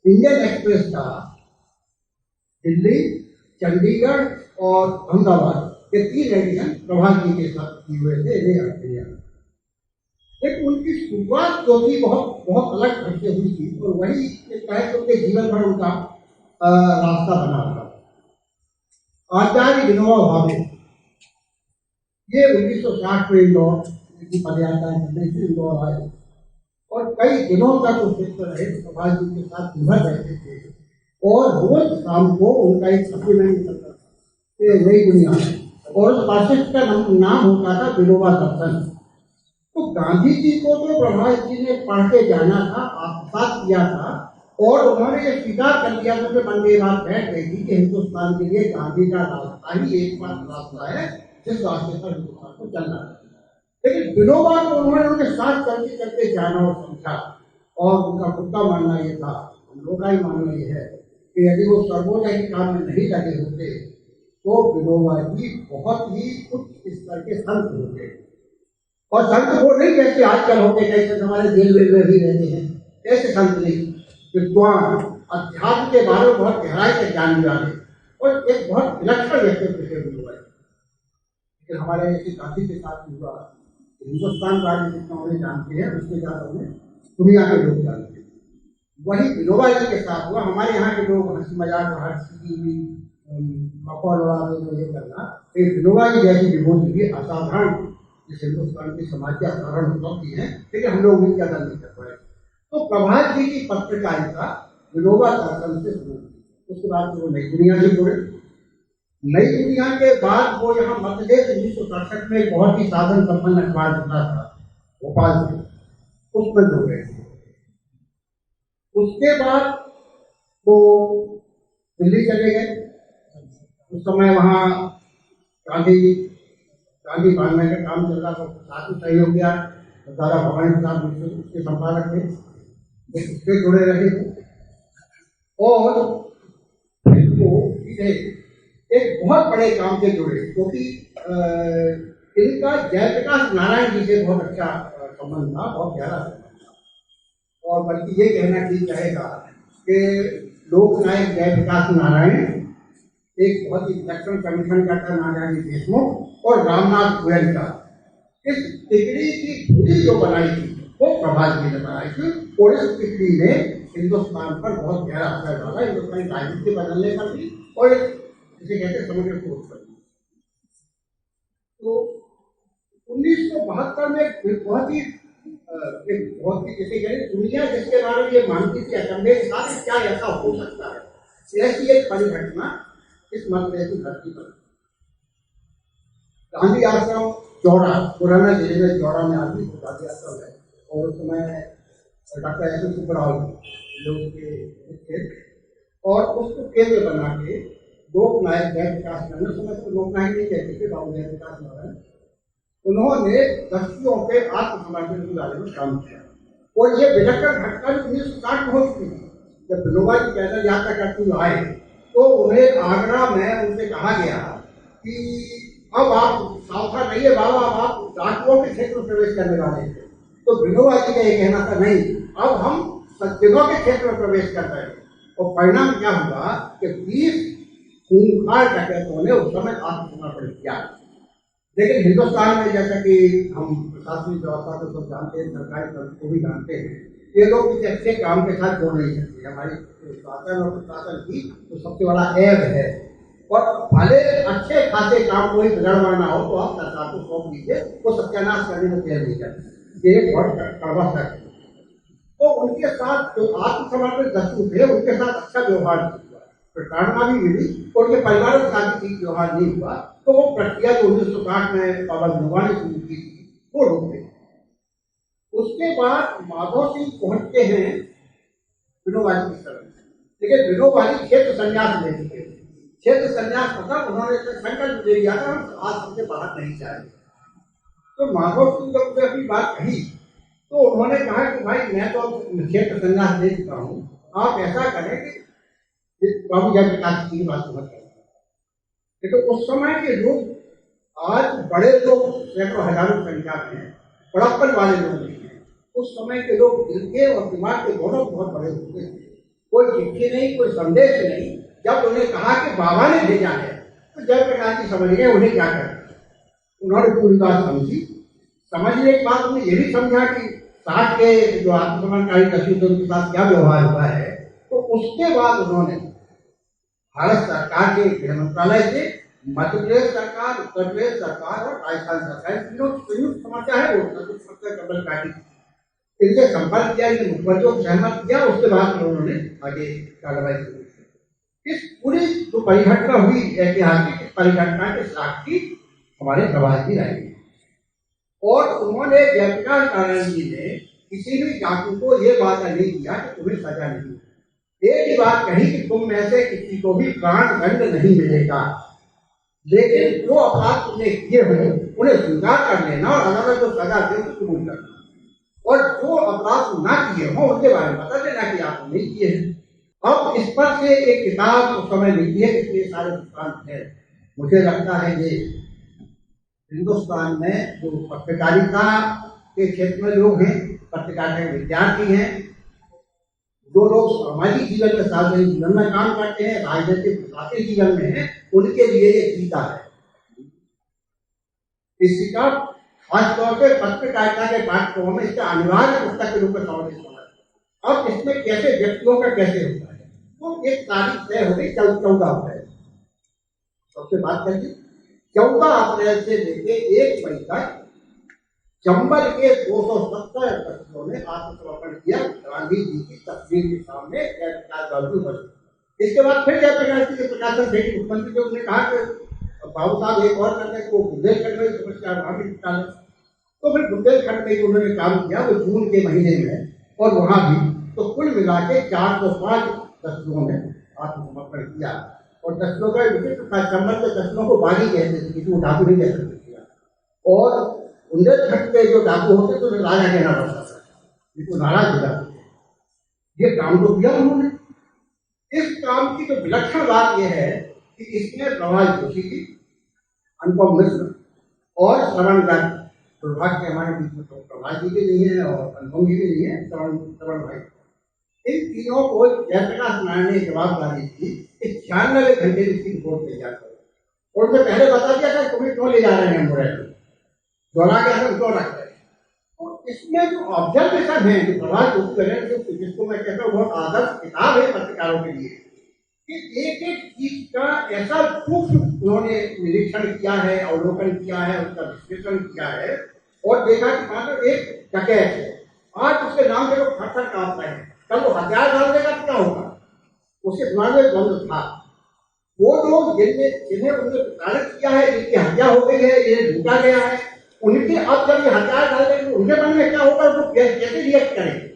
इंडियन एक्सप्रेस था दिल्ली, चंडीगढ़ और अहमदाबाद, ये 3 एडिशन प्रभात जी के साथ किए हुए थे। लेकिन उनकी शुरुआत जो थी बहुत बहुत अलग ढंग से हुई थी, और वही एक तरह से उनके जीवन भर उनका रास्ता बना रहा। आचार्य विनोबा भावे ये 1960 में इंदौर की पदयात्रा करने से इंदौर आए और कई दिनों तक उस क्षेत्र रहे, प्रभात जी के साथ उभर रहते थे और रोज शाम को उनका एक सप्लीमेंट निकलता था नई दुनिया में, और उस पाठ्यक्रम का नाम होता था विनोबा दर्शन। तो गांधी जी को तो प्रभात जी ने पढ़ के जाना था, आत्मसात किया था, और उन्होंने ये स्वीकार कर लिया था, मन में बात बैठ गई थी कि हिंदुस्तान के लिए गांधी का रास्ता ही एकमात्र रास्ता है जिस रास्ते पर हिंदुस्तान को चलना है। लेकिन विनोबा को उन्होंने उनके साथ चलते चलते जाना और समझा, और उनका खुद का मानना ये था, हम लोग का ही मानना ये है कि यदि वो सर्वोदय के काम में नहीं लगे होते तो विनोबा जी बहुत ही उच्च स्तर के संत होते। और संत वो नहीं जैसे आजकल होते, कैसे हमारे जेल में भी रहते हैं, ऐसे संत नहीं, विद्वान, अध्यात्म के बारे में बहुत गहराई से जानने वाले और एक बहुत विलक्षण व्यक्तित्व थे विनोबा जी। लेकिन हमारे ऐसे गांधी के साथ हुआ, हिंदुस्तान राज्य जितना उन्हें जानते हैं उसके ज्यादा उन्हें दुनिया के लोग जानते हैं। वही विनोबा जी के साथ हुआ। हमारे यहाँ के लोग हंसी मजाक हर चीज भी मखौल उड़ाते जो ये करना, विनोबा जी जैसी विभूति भी असाधारण जिस हिंदुस्तान के समाज के असाधारण उपलब्धि है, लेकिन हम लोग उनकी अदा नहीं कर पाए। तो प्रभात जी की पत्रकारिता विनोबा दर्शन से शुरू हुई, उसके बाद वो नई दुनिया से जुड़े। नई दुनिया के बाद वो यहाँ मध्य प्रदेश 1967 में बहुत ही साधन संपन्न अखबार चलता था भोपाल में, उसमें जुड़े। उसके बाद वो दिल्ली चले गए। उस समय वहाँ गांधी बांधने का काम चल रहा था, साथ में सहयोग किया दादा भवानी प्रसाद उसके संपादक थे, उससे जुड़े रहे। और फिर वो सीधे एक बहुत बड़े काम से जुड़े, क्योंकि इनका जयप्रकाश नारायण जी से बहुत अच्छा संबंध था, बहुत गहरा संबंध था। और बल्कि ये कहना ठीक रहेगा कि लोकनायक जयप्रकाश नारायण एक बहुत ही विलक्षण संगठन का था, नारायण देशमुख और रामनाथ गोयनका। इस टिकड़ी की धुरी जो बनाई थी वो प्रभात जी ने बनाई थी, और इस टिकड़ी ने हिंदुस्तान पर बहुत गहरा असर डाला, हिंदुस्तानी राजनीति बदलने पर भी और जिसे कहते समग्र सोच पर भी। तो 1972 में बहुत ही जैसे कहें दुनिया जिसके बारे में ये मानती थी अचंभे के साथ क्या ऐसा हो सकता है, ऐसी एक परिघटना इस मध्य की धरती पर। गांधी आश्रम चौड़ा, पुराना जिले में चौड़ा में आदमी को गांधी आश्रम है, और उस समय डॉक्टर एस एस सुब्बराव लोग के, और उसको केंद्र बना के लोकनायक जयप्रकाश नारायण, समय तो लोकनायक नहीं कहते थे, बाबू जयप्रकाश नारायण, उन्होंने दस्तियों के आत्मसमर्पण के बारे में काम किया। और ये विलक्षण घटना 1960 में हो चुकी थी। जब विनोबा जी पैदल यात्रा करते हुए आए तो उन्हें आगरा में उनसे कहा गया कि अब आप सावधान रहिए बाबा, अब आप डाकुओं के क्षेत्र में प्रवेश करने वाले थे। तो विनोबा जी का ये कहना था, नहीं, अब हम सज्जनों के क्षेत्र में प्रवेश कर रहे हैं। और परिणाम क्या हुआ कि 20 खूंखार डकैतों ने उस समय आत्मसमर्पण किया। लेकिन हिंदुस्तान में जैसा कि हम प्रशासनिक व्यवस्था को सब जानते हैं, सरकारी तंत्र को भी जानते हैं, ये लोग किसी अच्छे काम के साथ जोड़ नहीं सकते। हमारी शासन और प्रशासन की तो सबसे बड़ा ऐब है। और भले अच्छे खासे काम कोई बिगड़वाना हो तो आप सरकार को सौंप दीजिए, वो सत्यानाश करने में तैयार नहीं करते। ये बहुत कड़वा सच है। तो उनके साथ जो आत्मसमर्पित दस्यु थे उनके साथ अच्छा व्यवहार नहीं हुआ, प्रताड़ना भी मिली, और उनके परिवार के साथ भी ठीक व्यवहार नहीं हुआ। तो वो प्रक्रिया जो 1960 में बाबा विनोबा ने शुरू की थी वो रुक गई। उसके बाद माधव सिंह पहुंचते हैं विनोबा जी की तरफ, लेकिन विनोबा जी क्षेत्र संन्यास ले चुके थे। क्षेत्र संन्यास मतलब उन्होंने संकल्प ले लिया था आज हमसे बाहर नहीं जाएंगे। तो माधव सिंह जब उसे अपनी बात कही तो उन्होंने कहा कि भाई मैं तो क्षेत्र संन्यास ले चुका हूँ, आप ऐसा करें कि बाबू जयप्रकाश जी की बात समझ करें। लेकिन उस समय के लोग आज बड़े लोग सैकड़ों हजारों संख्या में हैं, बड़प्पन वाले लोग नहीं हैं। उस समय के लोग दिल के और दिमाग के दोनों बहुत बड़े होते थे। कोई चिट्ठी नहीं, कोई संदेश नहीं। जब उन्हें कहा कि बाबा ने भेजा है तो जयप्रकाश जी समझ गए उन्हें क्या करना। उन्होंने पूरी बात समझी। समझने के बाद उन्हें ये भी समझा कि साठ के जो आत्मसमर्पणकारी दस्यु थे उनके साथ क्या व्यवहार हुआ है। तो उसके बाद उन्होंने भारत सरकार के गृह मंत्रालय से मध्य प्रदेश सरकार, उत्तर प्रदेश सरकार और राजस्थान सरकार तीनों संयुक्त समस्या है वो कमल काटी, इनसे संपर्क किया, इनके मुखबरों को सहमत किया। उसके बाद उन्होंने आगे कार्रवाई की। इस पूरी जो परिघटना हुई ऐतिहासिक परिघटना के साक्षी हमारे प्रभात जी रहे और उन्होंने जयप्रकाश नारायण जी ने किसी भी डाकू को ये वादा नहीं किया कि तुम्हें सजा नहीं। एक ही बात कही कि तुम में से किसी को भी प्राण दंड नहीं मिलेगा, लेकिन जो अपराध तुमने किए हो उन्हें स्वीकार कर लेना और अदालत जो सजा दे उसको कबूल करना, और जो अपराध ना किए हो उनके बारे में बता देना कि आप नहीं किए हैं। अब इस पर से एक किताब उस समय लिखी है, इसलिए सारे दृष्टांत है। मुझे लगता है ये हिंदुस्तान में जो पत्रकारिता के क्षेत्र में लोग हैं, पत्रकारिता के विद्यार्थी हैं, जो लोग सामाजिक जीवन में सार्वजनिक जीवन में काम करते हैं, राजनीतिक प्रशासनिक जीवन में हैं, उनके लिए ये गीता है। इसी का खासतौर से पत्रकारिता के पाठ्यक्रमों में इसका अनिवार्य पुस्तक के रूप में समावेश होना है। अब इसमें कैसे व्यक्तियों का कैसे होता है, तो एक तारीख तय हो गई 14 अप्रैल। सबसे बात करिए 14 अप्रैल से लेके 1 मई तक चंबल के 270 दस्युओं ने आत्मसमर्पण किया गांधी जी की तस्वीर के सामने जयप्रकाश बाबू पर। इसके बाद फिर जयप्रकाश जी के प्रकाशन थे कि मुख्यमंत्री जी ने कहा कि बाबू साहब एक और करने को बुंदेलखंड में समस्या वहां भी निकाले। तो फिर बुंदेलखंड में उन्होंने काम किया वो जून के महीने में, और वहां भी तो कुल मिला के 405 दस्युओं ने आत्मसमर्पण किया। और दस्युओं का विशिष्ट चंबल के दस्युओं को बागी कहते थे, किसी को डाकू नहीं कह सकते किया। और बुंदेलखंड के जो डाकू होते तो राजा कहना पड़ता था, जिसको नाराज हो जाते। ये काम तो किया उन्होंने। इस काम की जो विलक्षण बात यह है कि इसमें प्रभात जोशी जी, अनुपम मिश्र और श्रवण गर्ग, दुर्भाग्य के हमारे बीच में तो प्रभात जी भी नहीं है और अनुपम जी भी नहीं है, श्रवण भाई, इन तीनों को जयप्रकाश नारायण ने जवाबदारी दी कि 96 घंटे इसकी रिपोर्ट तैयार करो। और उनसे पहले बता दिया था तुम्हें क्यों ले जा रहे हैं मुरैना, दोहरा के अंदर क्यों रख रहे हैं। और इसमें जो ऑब्जर्वेशन है जो प्रभात जोशी, जिसको मैं कहता हूँ बहुत आदर्श किताब है पत्रकारों के लिए, कि एक एक चीज का ऐसा सूक्ष्म उन्होंने निरीक्षण किया है, अवलोकन किया है, उसका विश्लेषण किया है और देखा कि मानो एक डकैत है, आज उसके नाम से लोग फटफट कांपते हैं, कल वो हथियार डाल देगा तो क्या होगा। उसके दिमाग में द्वंद्व था। वो लोग जिन्हें उन्होंने प्रताड़ित किया है, जिनकी हत्या हो गई है, जिन्हें लूटा गया है, उनके अब जब ये हथियार डाल देंगे तो उनके मन में क्या होगा, वो कैसे रिएक्ट करेंगे।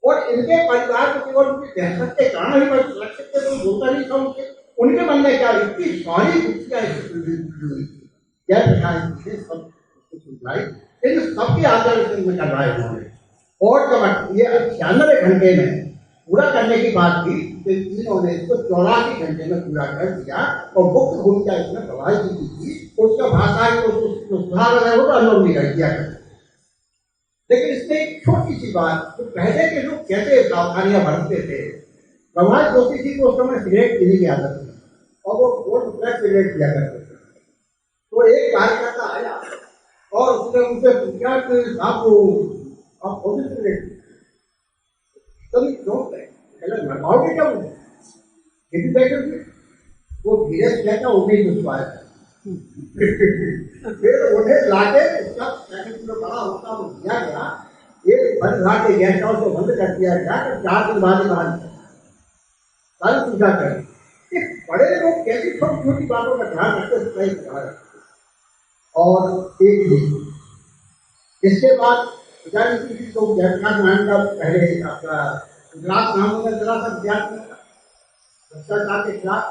और इनके परिवार को केवल उनकी दहशत के कारण ही सुरक्षित थे, तो बोलता नहीं था उनके मन में क्या इतनी सारी दुखियां सब सुझाई, इन सबके आधार में कर रहा है उन्होंने। और जब ये 96 घंटे में पूरा करने की बात थी तो इन्होंने इसको 84 घंटे में पूरा कर दिया। और मुख्य भूमिका इसमें प्रभात जी की थी, उसका भाषा को सुधार वगैरह वो अनुभव नहीं किया करते। लेकिन इसमें एक छोटी सी बात, तो पहले के लोग कैसे सावधानियां बरतते थे। प्रभात जोशी जी को उस समय सिगरेट पीने की आदत थी और वो वोट ब्लैक सिगरेट पिया करते थे। तो एक कार्यकर्ता आया और उसने उनसे पूछा कि साहब आप कौन सी सिगरेट कभी क्यों मरवाओगे क्या कितनी बैठे थे। वो धीरे से कहता उन्हें घुसवाया फिर उन्हें लाके उसका बड़ा होता वो दिया गया, एक बंद लाके गेस्ट हाउस को बंद कर दिया गया। तो 4 दिन बाद बाहर कल पूजा करें। बड़े लोग कैसी छोटी छोटी बातों का ध्यान रखते। और एक दिन इसके बाद तो जयप्रकाश नारायण का पहले आपका गुजरात नाम होगा, जरा सा विद्यार्थी भ्रष्टाचार के खिलाफ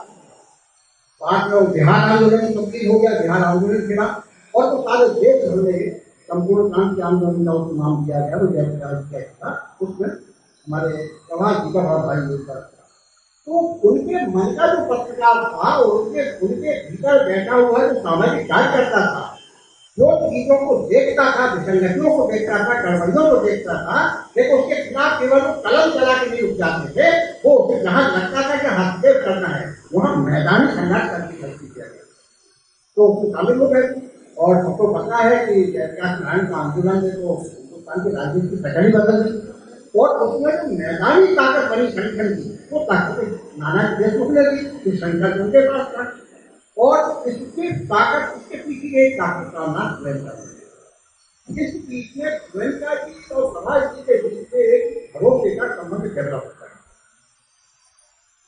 बाद में बिहार आंदोलन कंप्लीट हो गया, बिहार आंदोलन के बाद और तो सारे देश भर में संपूर्ण क्रांति आंदोलन का उसको नाम दिया गया, वो जयप्रकाश था। उसमें हमारे प्रभात जी का बड़ा भाई योगदान था। तो उनके मन का जो पत्रकार था, उनके भीतर बैठा हुआ जो सामाजिक कार्यकर्ता था, जो चीजों को देखता था, विसंगतियों को देखता था, गड़बड़ियों को देखता था, लेकिन उसके खिलाफ केवल वो कलम चला के नहीं रुक जाते थे। वो जहाँ लगता था कि हस्तक्षेप करना है वहाँ मैदानी संघर्ष करके करती थी। तो उसमें शामिल हो गए। और सबको पता है कि जयप्रकाश नारायण का आंदोलन ने तो हिंदुस्तान की राजनीति की शक्ल ही बदल दी। और उसमें जो मैदानी ताकत बनी संगठन की, वो ताकत नाना देशमुख ने दी, तो संगठन उनके पास था। और इसकी ताकत, इसके पीछे एक ताकत का नाम गोयनका जी। इस पीछे गोयनका जी और प्रभाष जी के बीच में एक भरोसे का संबंध डेवलप होता है।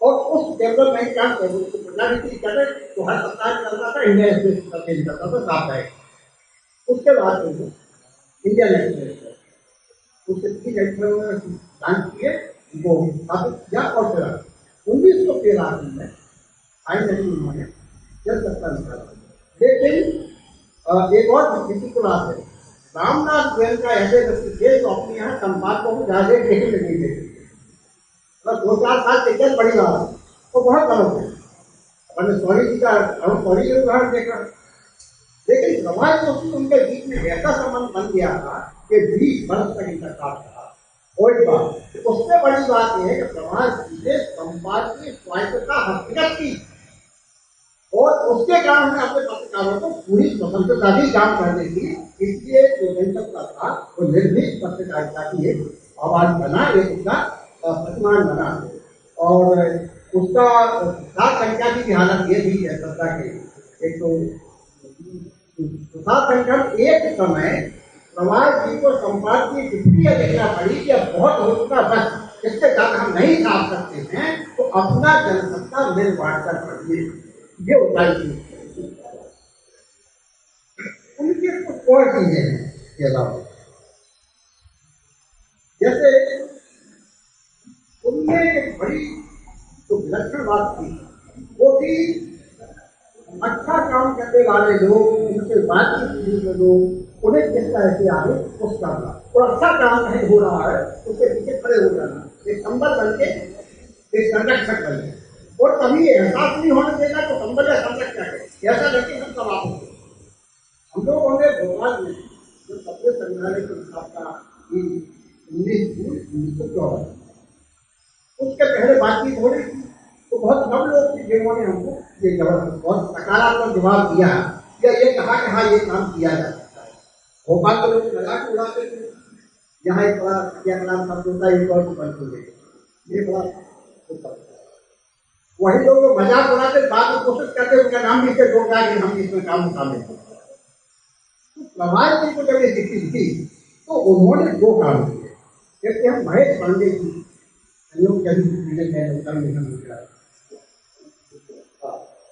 और उस डेवलपमेंट का प्रधानमंत्री करे तो हर सप्ताह चलता था, इंडिया एक्सप्रेस करके निकलता था साप्ताहिक। उसके बाद इंडियन एक्सप्रेस, उसके 3 एक्सप्रेस लॉन्च किए, वो स्थापित किया। और फिर 1913 में फाइनली उन्होंने जल सत्ता निकाला। लेकिन एक और किसी को बात है, रामनाथ गोयनका ऐसे व्यक्ति थे जो अपने यहाँ संपादकों को ज्यादा देखने नहीं देते, बस 2-4 साल टिकट बड़ी बात है, वो बहुत गलत है। अपने सॉरी जी का सॉरी के उदाहरण देखा। लेकिन प्रभाष जोशी उनके बीच में ऐसा संबंध बन गया था कि 20 वर्ष तक इनका साथ रहा। और एक बात, उससे बड़ी बात यह है कि प्रभाष जी ने संपादकीय स्वायत्तता हस्तगत की, और उसके कारण में अपने पत्रकारों को पूरी स्वतंत्रता भी काम करने की। इसलिए जो जनता था वो निर्भीक पत्रकारिता की एक आवाज बना, एक उसका प्रतिमान बना। और उसका सात संख्या की हालत ये भी है सत्ता के। एक तो सात संख्या एक समय प्रभाष जी को संपादकीय टिप्पणी लिखना पड़ी कि अब बहुत हो चुका, बस इससे ज्यादा हम नहीं छाप सकते हैं, तो अपना जनसत्ता निर्माण कर पड़िए। ये उपाय उनके कुछ और चीजें हैं के अलावा, जैसे उनमें एक बड़ी जो विलक्षण बात थी वो थी अच्छा काम करने वाले लोग, उनसे बातचीत करने लोग, उन्हें किस तरह से आगे पुष्ट करना, और अच्छा काम नहीं हो रहा है उसके पीछे खड़े हो जाना, एक संबल बन के, एक संरक्षक बन के। और कभी एहसास नहीं होने देगा तो संबल या संरक्षक है, ऐसा करके हम समाप्त होते। हम लोगों ने भोपाल में जो सभ्य संग्रहालय की स्थापना की 19 जून 1914, उसके पहले बातचीत हो रही थी, तो बहुत कम लोग थे जिन्होंने हमको ये जबरदस्त बहुत सकारात्मक जवाब दिया या ये कहा कि हाँ ये काम किया जा सकता है। भोपाल के लोग मजाक उड़ाते थे, यहाँ एक बड़ा क्रियाकलाप शब्द होता है, एक और बंद हो गए, ये बड़ा वही लोग मजाक उड़ाते, बाद में कोशिश करते उनका नाम भी से जोड़ता कि हम इसमें काम शामिल हैं। तो प्रभाष जी को जब ये चिट्ठी थी तो उन्होंने 2 काम किए। जैसे हम महेश पांडे की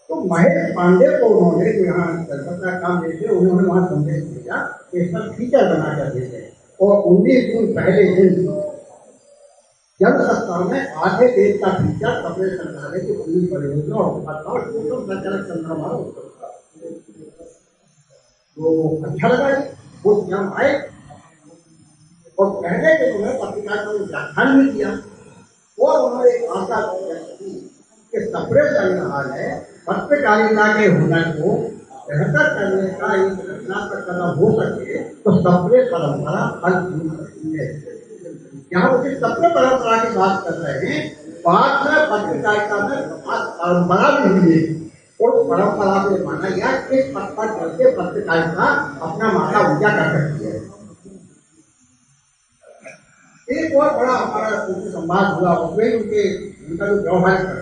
तो महेश पांडे को उन्होंने जो यहाँ कलकत्ता काम देते उन्होंने वहाँ संदेश भेजा कि इस पर फीचर बनाकर भेजे। और 19 जून पहले दिन जनसत्ता में आधे पेज का फीचर सभ्य संग्रहालय की पूरी परियोजना और संचालक चंद्रमा तो अच्छा लगा। वो स्वयं आए और पहले के उन्होंने पत्रिका को व्याख्यान भी दिया और उन्होंने एक आशा व्यक्त की कि सभ्य संग्रहालय पत्रकारिता के हुनर को बेहतर करने का एक रचनात्मक कदम हो सके तो सभ्य परंपरा हर है। यहाँ उसी सभ्य परंपरा की बात कर रहे हैं, बाद में पत्रकारिता में परंपरा भी हुई है और परंपरा से माना गया किस पथ पर चलते पत्रकारिता अपना माथा ऊंचा कर सकती है। एक और बड़ा हमारा उनसे संवाद हुआ, उसमें उनका जो व्यवहार कर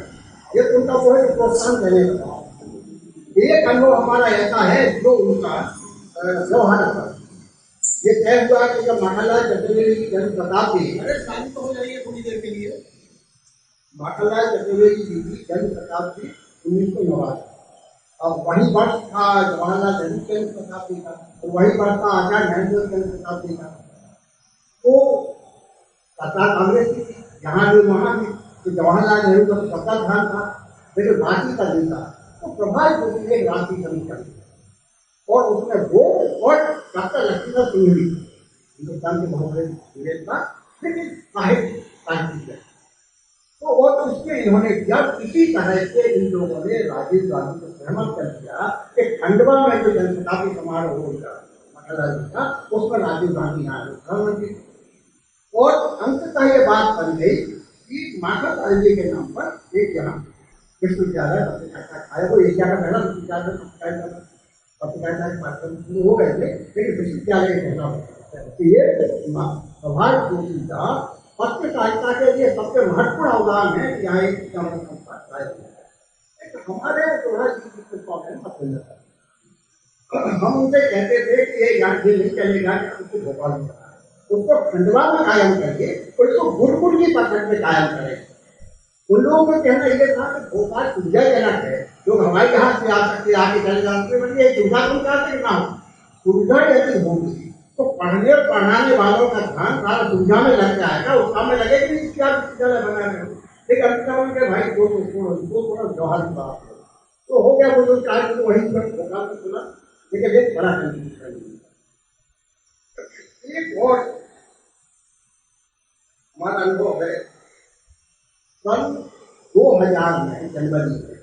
ये उनका वो है प्रोत्साहन देने का। एक अनुभव हमारा ऐसा है जो उनका व्यवहार था। ये तय हुआ कि जब माखनलाल चतुर्वेदी की जन्म शताब्दी, अरे शांत हो जाइए थोड़ी देर के लिए, माखनलाल चतुर्वेदी जी की जन्म शताब्दी 1989। अब वही वर्ष था जवाहरलाल नेहरू की जन्म शताब्दी का, तो वही वर्ष था आचार्य महेंद्र की जन्म शताब्दी का। तो सरकार कांग्रेस की थी, यहाँ भी वहाँ भी, तो जवाहरलाल नेहरू का सबका ध्यान था, लेकिन बाकी का नहीं था। तो प्रभाष जोशी ने एक राष्ट्रीय समीक्षा की और उसमें वो और डॉक्टर लक्ष्मीधर सिंह भी हिंदुस्तान के बहुत बड़े नेता लेकिन साहित्यिक है। तो और उसमें इन्होंने किया इसी तरह से इन लोगों ने राजीव गांधी को सहमत कर दिया कि खंडवा में जो जनशताब्दी समारोह होगा मखनलाल जी का, उसमें राजीव गांधी यहाँ प्रधानमंत्री। और अंततः ये बात बन गई कि माखनलाल जी के नाम पर एक यहाँ विश्वविद्यालय आया, वो एशिया का पहला विश्वविद्यालय पत्रकारिता के पाठ्यक्रम शुरू हो गए थे, लेकिन विश्वविद्यालय में कहना होता है कि ये प्रभात जोशी का पत्रकारिता के लिए सबसे महत्वपूर्ण अवदान है कि यहाँ एक हमारे हम उनसे कहते थे कि ये यहाँ नहीं चलेगा कि हमको भोपाल में उसको खंडवा में कायम करके उसको गुरुकुल की पद्धति में कायम करें। उन लोगों का कहना यह था कि भोपाल सुविधाजनक है, लोग हवाई जहाज से आ सकते आगे चले जाते हैं, सुविधा तुम चाहते ना हो, सुविधा यदि होगी तो पढ़ने और पढ़ाने वालों का ध्यान सारा सुविधा में लग जाएगा, उस काम में लगेगा नहीं क्या विश्वविद्यालय बना रहे हो। लेकिन अंत के भाई थोड़ा जवाहर की बात तो हो गया, वो कार्य तो वही भोपाल में सुना, लेकिन एक बड़ा कंफ्यूजन एक और हमारा अनुभव है। सन 2000 में जनवरी में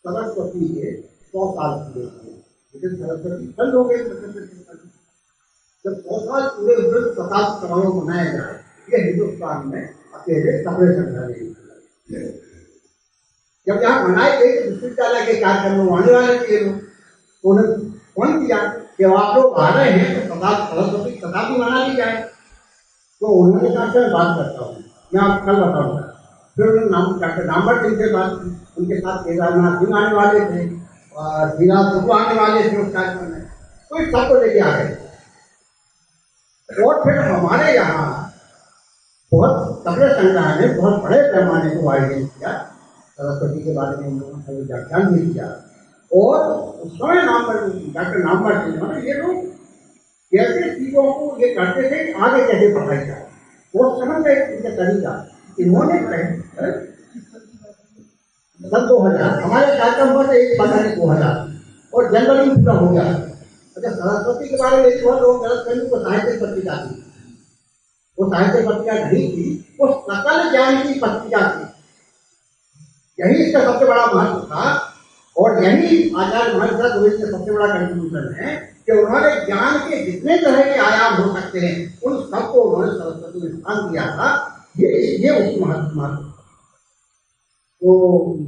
सरस्वती के 100 साल पूरे हुए, लेकिन सरस्वती बंद हो गई। जब 100 साल पूरे हुए तो 50 समारोह मनाया जाए, ये हिंदुस्तान में अकेले कपड़े संग्रह जब यहाँ मनाई गई तो विश्वविद्यालय के कार्यक्रम में आने वाले थे लोग, तो उन्हें फोन किया कि आप लोग आ रहे हैं तो सरस्वती शताब्दी मना ली जाए। तो उन्होंने कहा सर बात करता हूँ, मैं आपको कल बताऊँगा। फिर उन्होंने डॉक्टर नामवर सिंह से बात की, उनके साथ केदारनाथ सिंह आने वाले थे और धीराज सुब्बू आने वाले थे उस कार्यक्रम में, तो इस सबको लेके आ गए। और फिर हमारे यहाँ बहुत कपड़े संग्रह ने बहुत बड़े पैमाने को आयोजन किया, सरस्वती के बारे में उन लोगों ने व्याख्यान भी किया। और उस समय डॉक्टर नामवर सिंह ये लोग कैसे चीजों को ये करते थे कि आगे कैसे पढ़ाई जाए, वो समझ गए इनका तरीका। इन्होंने सन 2000 हमारे कार्यक्रम हुआ था 1/2000 और जनवरी में पूरा हो गया। अच्छा, सरस्वती के बारे में एक बार लोग गलत करेंगे, वो साहित्य पत्रिका थी, वो साहित्य पत्रिका नहीं थी, वो सकल ज्ञान की पत्रिका थी। यही इसका सबसे बड़ा महत्व था और यही आचार्य महर्षि गोविंद का सबसे बड़ा कंट्रीब्यूशन है कि उन्होंने ज्ञान के जितने तरह के आयाम हो सकते हैं उन सबको उन्होंने सरस्वती में स्थान दिया था। ये उसकी महत्व। तो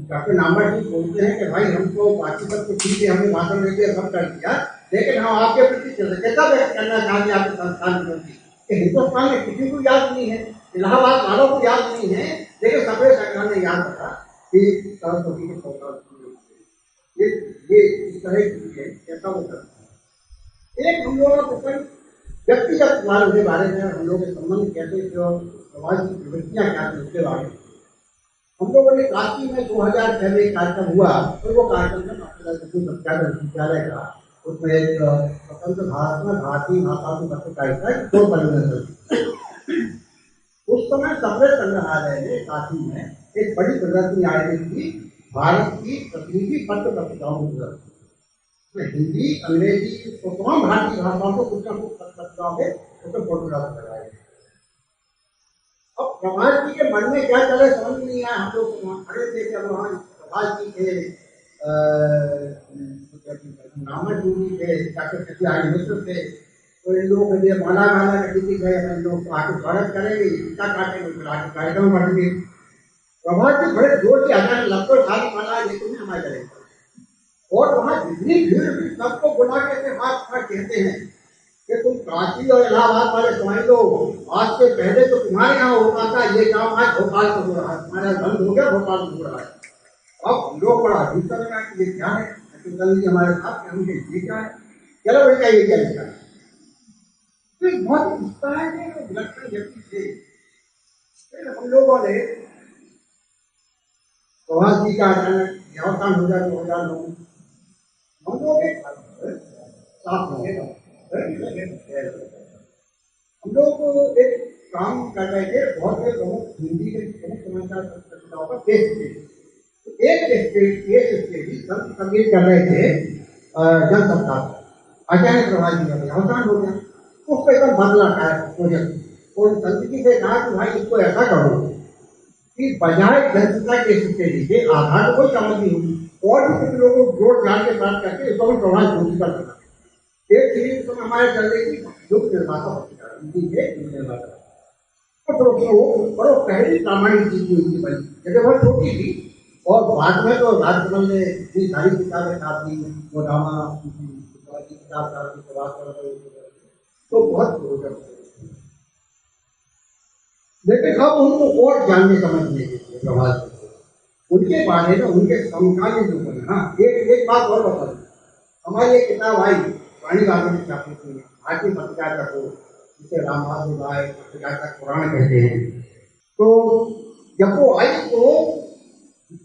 डॉक्टर नामवर जी बोलते हैं कि भाई हमको बाकी सब तो ठीक है, हमने भाषण देके सब कर दिया, लेकिन हम आपके प्रति कृतज्ञता व्यक्त करना चाहते हैं आपके संस्थान के प्रति। हिंदुस्तान में किसी को याद नहीं है, इलाहाबाद वालों को याद नहीं है, लेकिन कपड़े संग्रह ने याद रखा कि सरस्वती के 100 साल ये इस तरह की कैसा होता है। एक हम लोगों का प्रसंग व्यक्तिगत वालों के बारे में, हम लोगों के संबंध कैसे थे और समाज की प्रवृत्तियाँ क्या थी उसके बारे में। हम लोगों ने काशी में 2006 में कार्यक्रम हुआ, और वो कार्यक्रम विश्वविद्यालय का, उसमें एक स्वतंत्र भारत में भारतीय भाषा की पत्रकारिता दो परिवर्तन। उस समय सफेद संग्रहालय ने काशी में एक बड़ी प्रदर्शनी आयोजित की, भारत की प्रतिनिधि पत्र पत्रिकाओं की प्रदर्शनी, हिंदी अंग्रेजी और तमाम भारतीय भाषाओं को कुछ न कुछ पत्रिकाओं के उसमें फोटोग्राफ कराए। अब प्रभात जी के मन में क्या चले समझ नहीं आया। हम लोग वहाँ खड़े थे, जब वहाँ प्रभात जी थे, नामवर जी थे, डॉक्टर सत्याग्रह मिश्र थे, तो इन लोगों के लिए माला माला कटी थी, गए अपन लोग आके स्वागत करेंगे, टीका काटेंगे, आके कार्यक्रम बढ़ेंगे। प्रभात जी बड़े जोर से अचानक लगभग सारी माला लेकिन हमारे करेंगे, और वहाँ जितनी भीड़ भी सबको बुला के हाथ खा कहते हैं कि तुम काशी और इलाहाबाद वाले समझ लो, आज से पहले तो तुम्हारे यहाँ होता था, ये काम आज भोपाल में हो रहा है, तुम्हारा बंद हो गया, भोपाल में हो रहा है। अब लोग बड़ा अजीब कर रहे हैं कि ये क्या है, तो कल हमारे साथ कहेंगे ये क्या है, चलो बेटा ये क्या लिखा है। तो बहुत इस तरह के विलक्षण व्यक्ति थे। हम लोगों ने प्रभात जी का अचानक देहावसान हो जाए 2009 में, हम लोग साथ में हम लोग एक काम कर रहे थे, बहुत से प्रमुख हिंदी के प्रमुख समाचार पत्रिकाओं का टेस्ट थे। एक स्टेज सब कम्प्लीट कर रहे थे जन सत्ता, अचानक प्रभात जी का देहावसान हो गया। उसको एकदम बदला प्रोजेक्ट, और संस्कृति से कहा कि भाई इसको ऐसा करो कि बजाय जनता के स्टेज के आधार कोई समझ नहीं होगी, और भी कुछ लोगों को जोड़ जाड़ के बात करके इसको हम प्रभात जोशी कर सकते। एक सीरीज तो हमारे चल रही थी युग निर्माता पत्रिका, हिंदी के युग निर्माता, और पहली प्रामाणिक चीज हुई थी बनी, जगह बहुत छोटी थी, और बाद में तो राजकमल ने इतनी सारी किताबें छापी, मोदामा 50 साल की प्रवास कर रहे तो बहुत रोचक है। लेकिन अब उनको और जानने समझने के लिए प्रभात उनके बारे में उनके समकालीन लोगों ने, हाँ एक बात और बता दी, हमारी एक किताब आई वाणी बाबू ने छापी थी, भारतीय पत्रिका का को जिसे राम बहादुर राय पत्रिका का पुराण कहते हैं। तो जब वो आई तो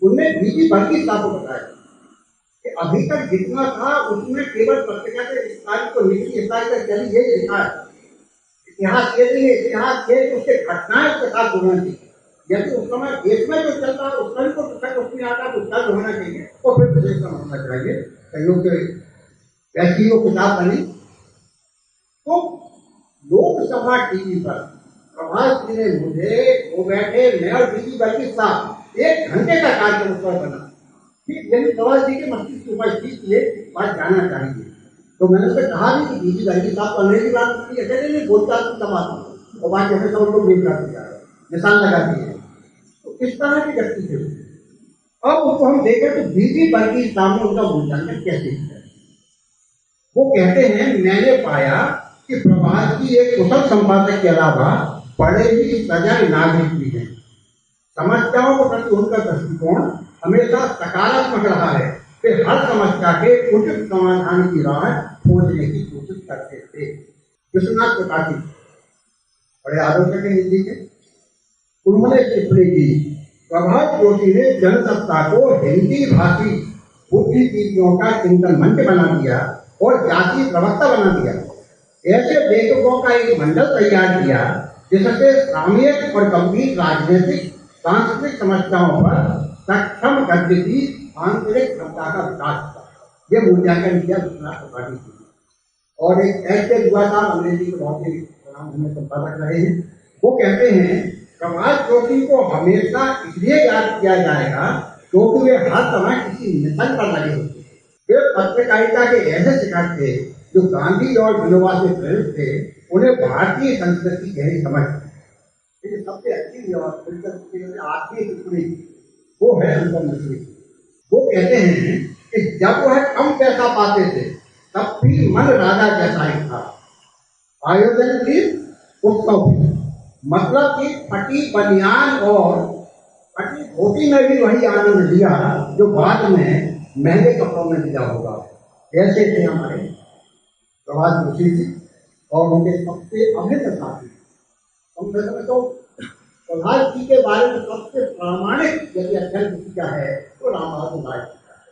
उनमें बीजी बल्कि को बताया कि अभी तक जितना था उसमें केवल पत्रिका के इस तारीख को निकली, इस तारीख तक चली, ये लिखा है। इतिहास ये नहीं है, इतिहास ये तो उसके घटनाएं उसके साथ जुड़ना चाहिए। यदि उस समय देश में जो चलता है उस समय को पुस्तक उसमें आता तो उसका होना चाहिए और फिर विशेष होना चाहिए। कईयों के वैसी वो किताब बनी तो लोकसभा टीवी पर प्रभात जी ने मुझे वो बैठे मैं और बीजी बल्कि साहब 1 घंटे का कार्यक्रम उस पर बना। ठीक यदि प्रभात जी के मस्तिष्क की उपस्थिति ये बात जानना चाहिए। तो मैंने उससे कहा भी कि बीजी बल्कि साहब तो अंग्रेजी बात नहीं बोलता दबाता और बात जैसे सब लोग नहीं करते जा रहे निशान लगाती है। तो इस तरह के व्यक्ति थे। अब उसको हम देखें तो बीजी बल्कि सामने उनका मूल्यांकन कैसे है। वो कहते हैं मैंने पाया कि प्रभात जी एक कुशल संपादक के अलावा बड़े ही सजग नागरिक भी हैं। समस्याओं के प्रति उनका दृष्टिकोण हमेशा सकारात्मक रहा है। वे हर समस्या के उचित समाधान की राह खोजने की कोशिश करते थे। विश्वनाथ त्रिपाठी बड़े आलोचक हैं हिंदी के, उन्होंने टिप्पणी की प्रभात जोशी ने जनसत्ता को हिंदी भाषी बुद्धिजीवियों का चिंतन मंच बना दिया और जातीय प्रवक्ता बना दिया। ऐसे लेखकों का एक मंडल तैयार किया जिससे सामयिक और गंभीर राजनीतिक सांस्कृतिक समस्याओं पर सक्षम गद्य की आंतरिक क्षमता का विकास हुआ। यह मूल्यांकन किया विश्वनाथ त्रिपाठी जी। और एक ऐसे हुआ था अंग्रेजी के बहुत ही संपादक रहे हैं। वो कहते हैं प्रभात जोशी को हमेशा इसलिए याद किया जाएगा क्योंकि वे हर समय किसी मिशन पर लगे होते थे। वे पत्रकारिता के ऐसे शिक्षक थे जो गांधी और विनोबा से प्रेरित थे। उन्हें भारतीय संस्कृति की गहरी समझ थी। सबसे अच्छी आखिरी टिप्पणी वो है अनुपम मिश्र। वो कहते हैं कि जब वह कम पैसा पाते थे तब भी मन राजा जैसा ही था। आयोजन की उत्सव मतलब कि फटी बनियान और फटी धोती में भी वही आनंद लिया जो बाद में महंगे कपड़ों में लिया होगा। ऐसे थे हमारे प्रभात जोशी जी और उनके सबसे अभिन्न साथी। तो प्रभात जी के बारे में सबसे प्रामाणिक यदि अध्ययन किया है तो राम बहादुर राय जी का है।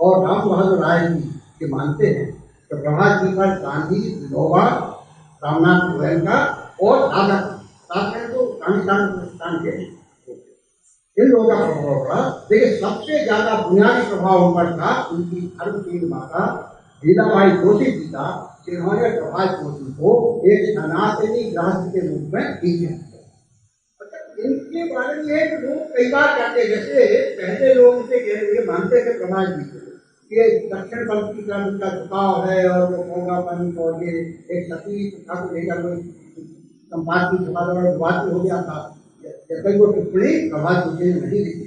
और राम बहादुर राय जी के मानते हैं कि प्रभात जी पर गांधी, विनोबा, रामनाथ गोयनका और आजाद तो गांधी के इन लोगों का प्रभाव पड़ा। लेकिन सबसे ज्यादा बुनियादी प्रभाव उन पर था उनकी धर्मप्रिय माता लीलाबाई जोशी जी का, जिन्होंने प्रभात जोशी को एक सनातनी गृहस्थ के रूप में खींचा। इनके बारे में है कि लोग कई बार कहते हैं, जैसे पहले लोग उनसे ये मानते थे प्रभात जी को कि दक्षिण पंथ की तरफ उनका झुकाव है और वो होगापन और ये एक सती प्रथा को लेकर संपादकीय विवाद हो गया था। जब वो टिप्पणी प्रभात जोशी ने नहीं लिखी,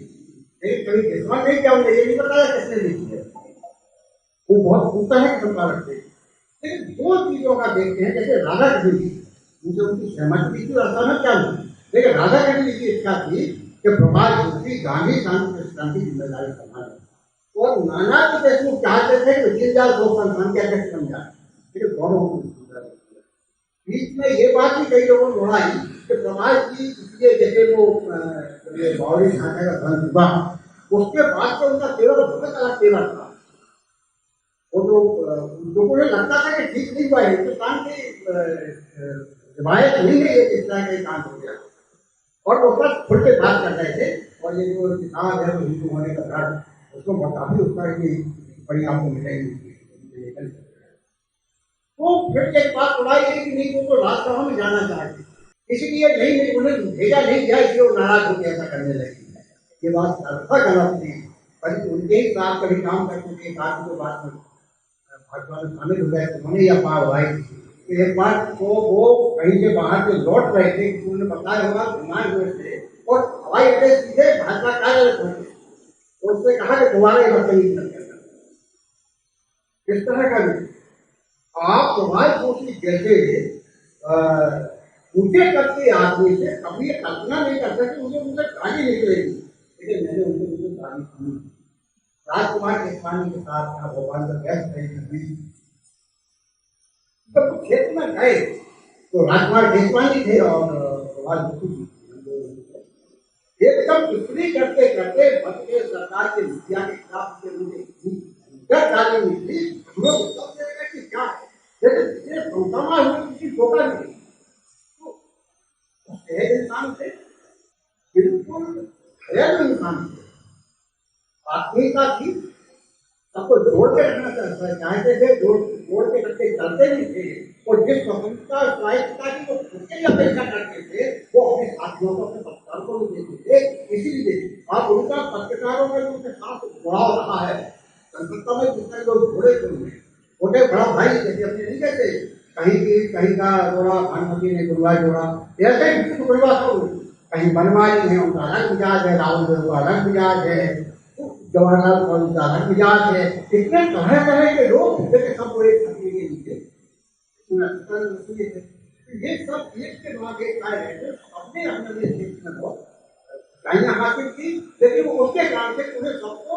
लेकिन कभी विश्वास नहीं किया, उन्हें ये नहीं बताया किसने लिखी है। वो बहुत पूछता है कि संपादक थे। लेकिन दो चीजों का देखते हैं, जैसे राधा कृष्ण जी मुझे उनकी सहमति थी और असहमत क्या हुई, लेकिन राधा कृष्ण जी की इच्छा थी कि प्रभात जोशी गांधी शांति की जिम्मेदारी संभाले और नानाजी देशमुख चाहते थे कि जिंदाल दो संस्थान के अध्यक्ष बन जाए। लेकिन दोनों बीच में ये बात भी कई लोगों ने उड़ाई कि प्रभात जी इसलिए जैसे वो बावड़ी ढांचे का ध्वंस हुआ उसके बाद तो उनका तेवर बहुत अलग तेवर था। वो तो लोगों को लगता था कि ठीक नहीं हुआ, हिंदुस्तान की रिवायत नहीं है ये इस तरह का काम हो गया और वो पर खुल के बात कर रहे थे। और ये जो किताब है वो हिंदू होने का दर्द उसको काफी उसका बड़ी आपको मिलेगी। तो फिर एक बात उड़ाई गई कि नहीं वो तो राज्यसभा में जाना चाहते, इसलिए नहीं उन्हें भेजा नहीं गया, इसलिए वो नाराज होकर ऐसा करने लगे। ये बात सर्वथा गलत थी, बल्कि उनके ही साथ कभी काम करते थे बात में भाजपा में शामिल हो गए। उन्होंने यह बात उड़ाई कि एक बार तो वो कहीं से बाहर से लौट रहे थे, उन्होंने बताया होगा बीमार हुए थे और हवाई अड्डे सीधे भाजपा कार्यालय पहुंचे। उसने कहा कि दोबारा ये बदतमीजी मत करना। इस तरह का भी आप प्रभात जोशी जैसे ऊंचे करते आदमी से कभी कल्पना नहीं कर सकते मुझे उनसे गाली निकलेगी, लेकिन मैंने उनसे गाली सुनी। राजकुमार केसवानी के साथ यहाँ भगवान का गैस रही, जब वो खेत में गए तो राजकुमार केसवानी थे और प्रभात जोशी जी एकदम टिप्पणी करते करते बच्चे सरकार के मुखिया के खिलाफ गाली निकली। लोग कि क्या है ये संक्रमा हुए किसी ठोकर नहीं, सहज इंसान थे, बिल्कुल खयाल इंसान थे, आत्मीयता थी, सबको जोड़ के रखना चाहते थे, जोड़ के रखते चलते नहीं थे, और जिस स्वतंत्रता स्वायत्तता की वो खुद के लिए अपेक्षा करते थे वो अपने साथियों को अपने पत्रकारों को भी देते थे। इसीलिए आप उनका पत्रकारों में उनके साथ जुड़ाव रहा है। संसदता में जितने लोग जुड़े थे छोटे बड़ा भाई जैसे अपने नहीं कहते, कहीं का जोड़ा भानुमति ने गुरुआ जोड़ा, ऐसे ही गुरुआ सब कहीं बनवारी है उनका अलग मिजाज है, राहुल गांधी का अलग मिजाज है, जवाहरलाल नेहरू का अलग मिजाज है, इतने तरह तरह के लोग सब एक छतरी के नीचे ये सब एक के बाद एक आए रहते अपने अपने क्षेत्र में बहुत गाइयां हासिल की, लेकिन वो उसके कारण से पूरे सबको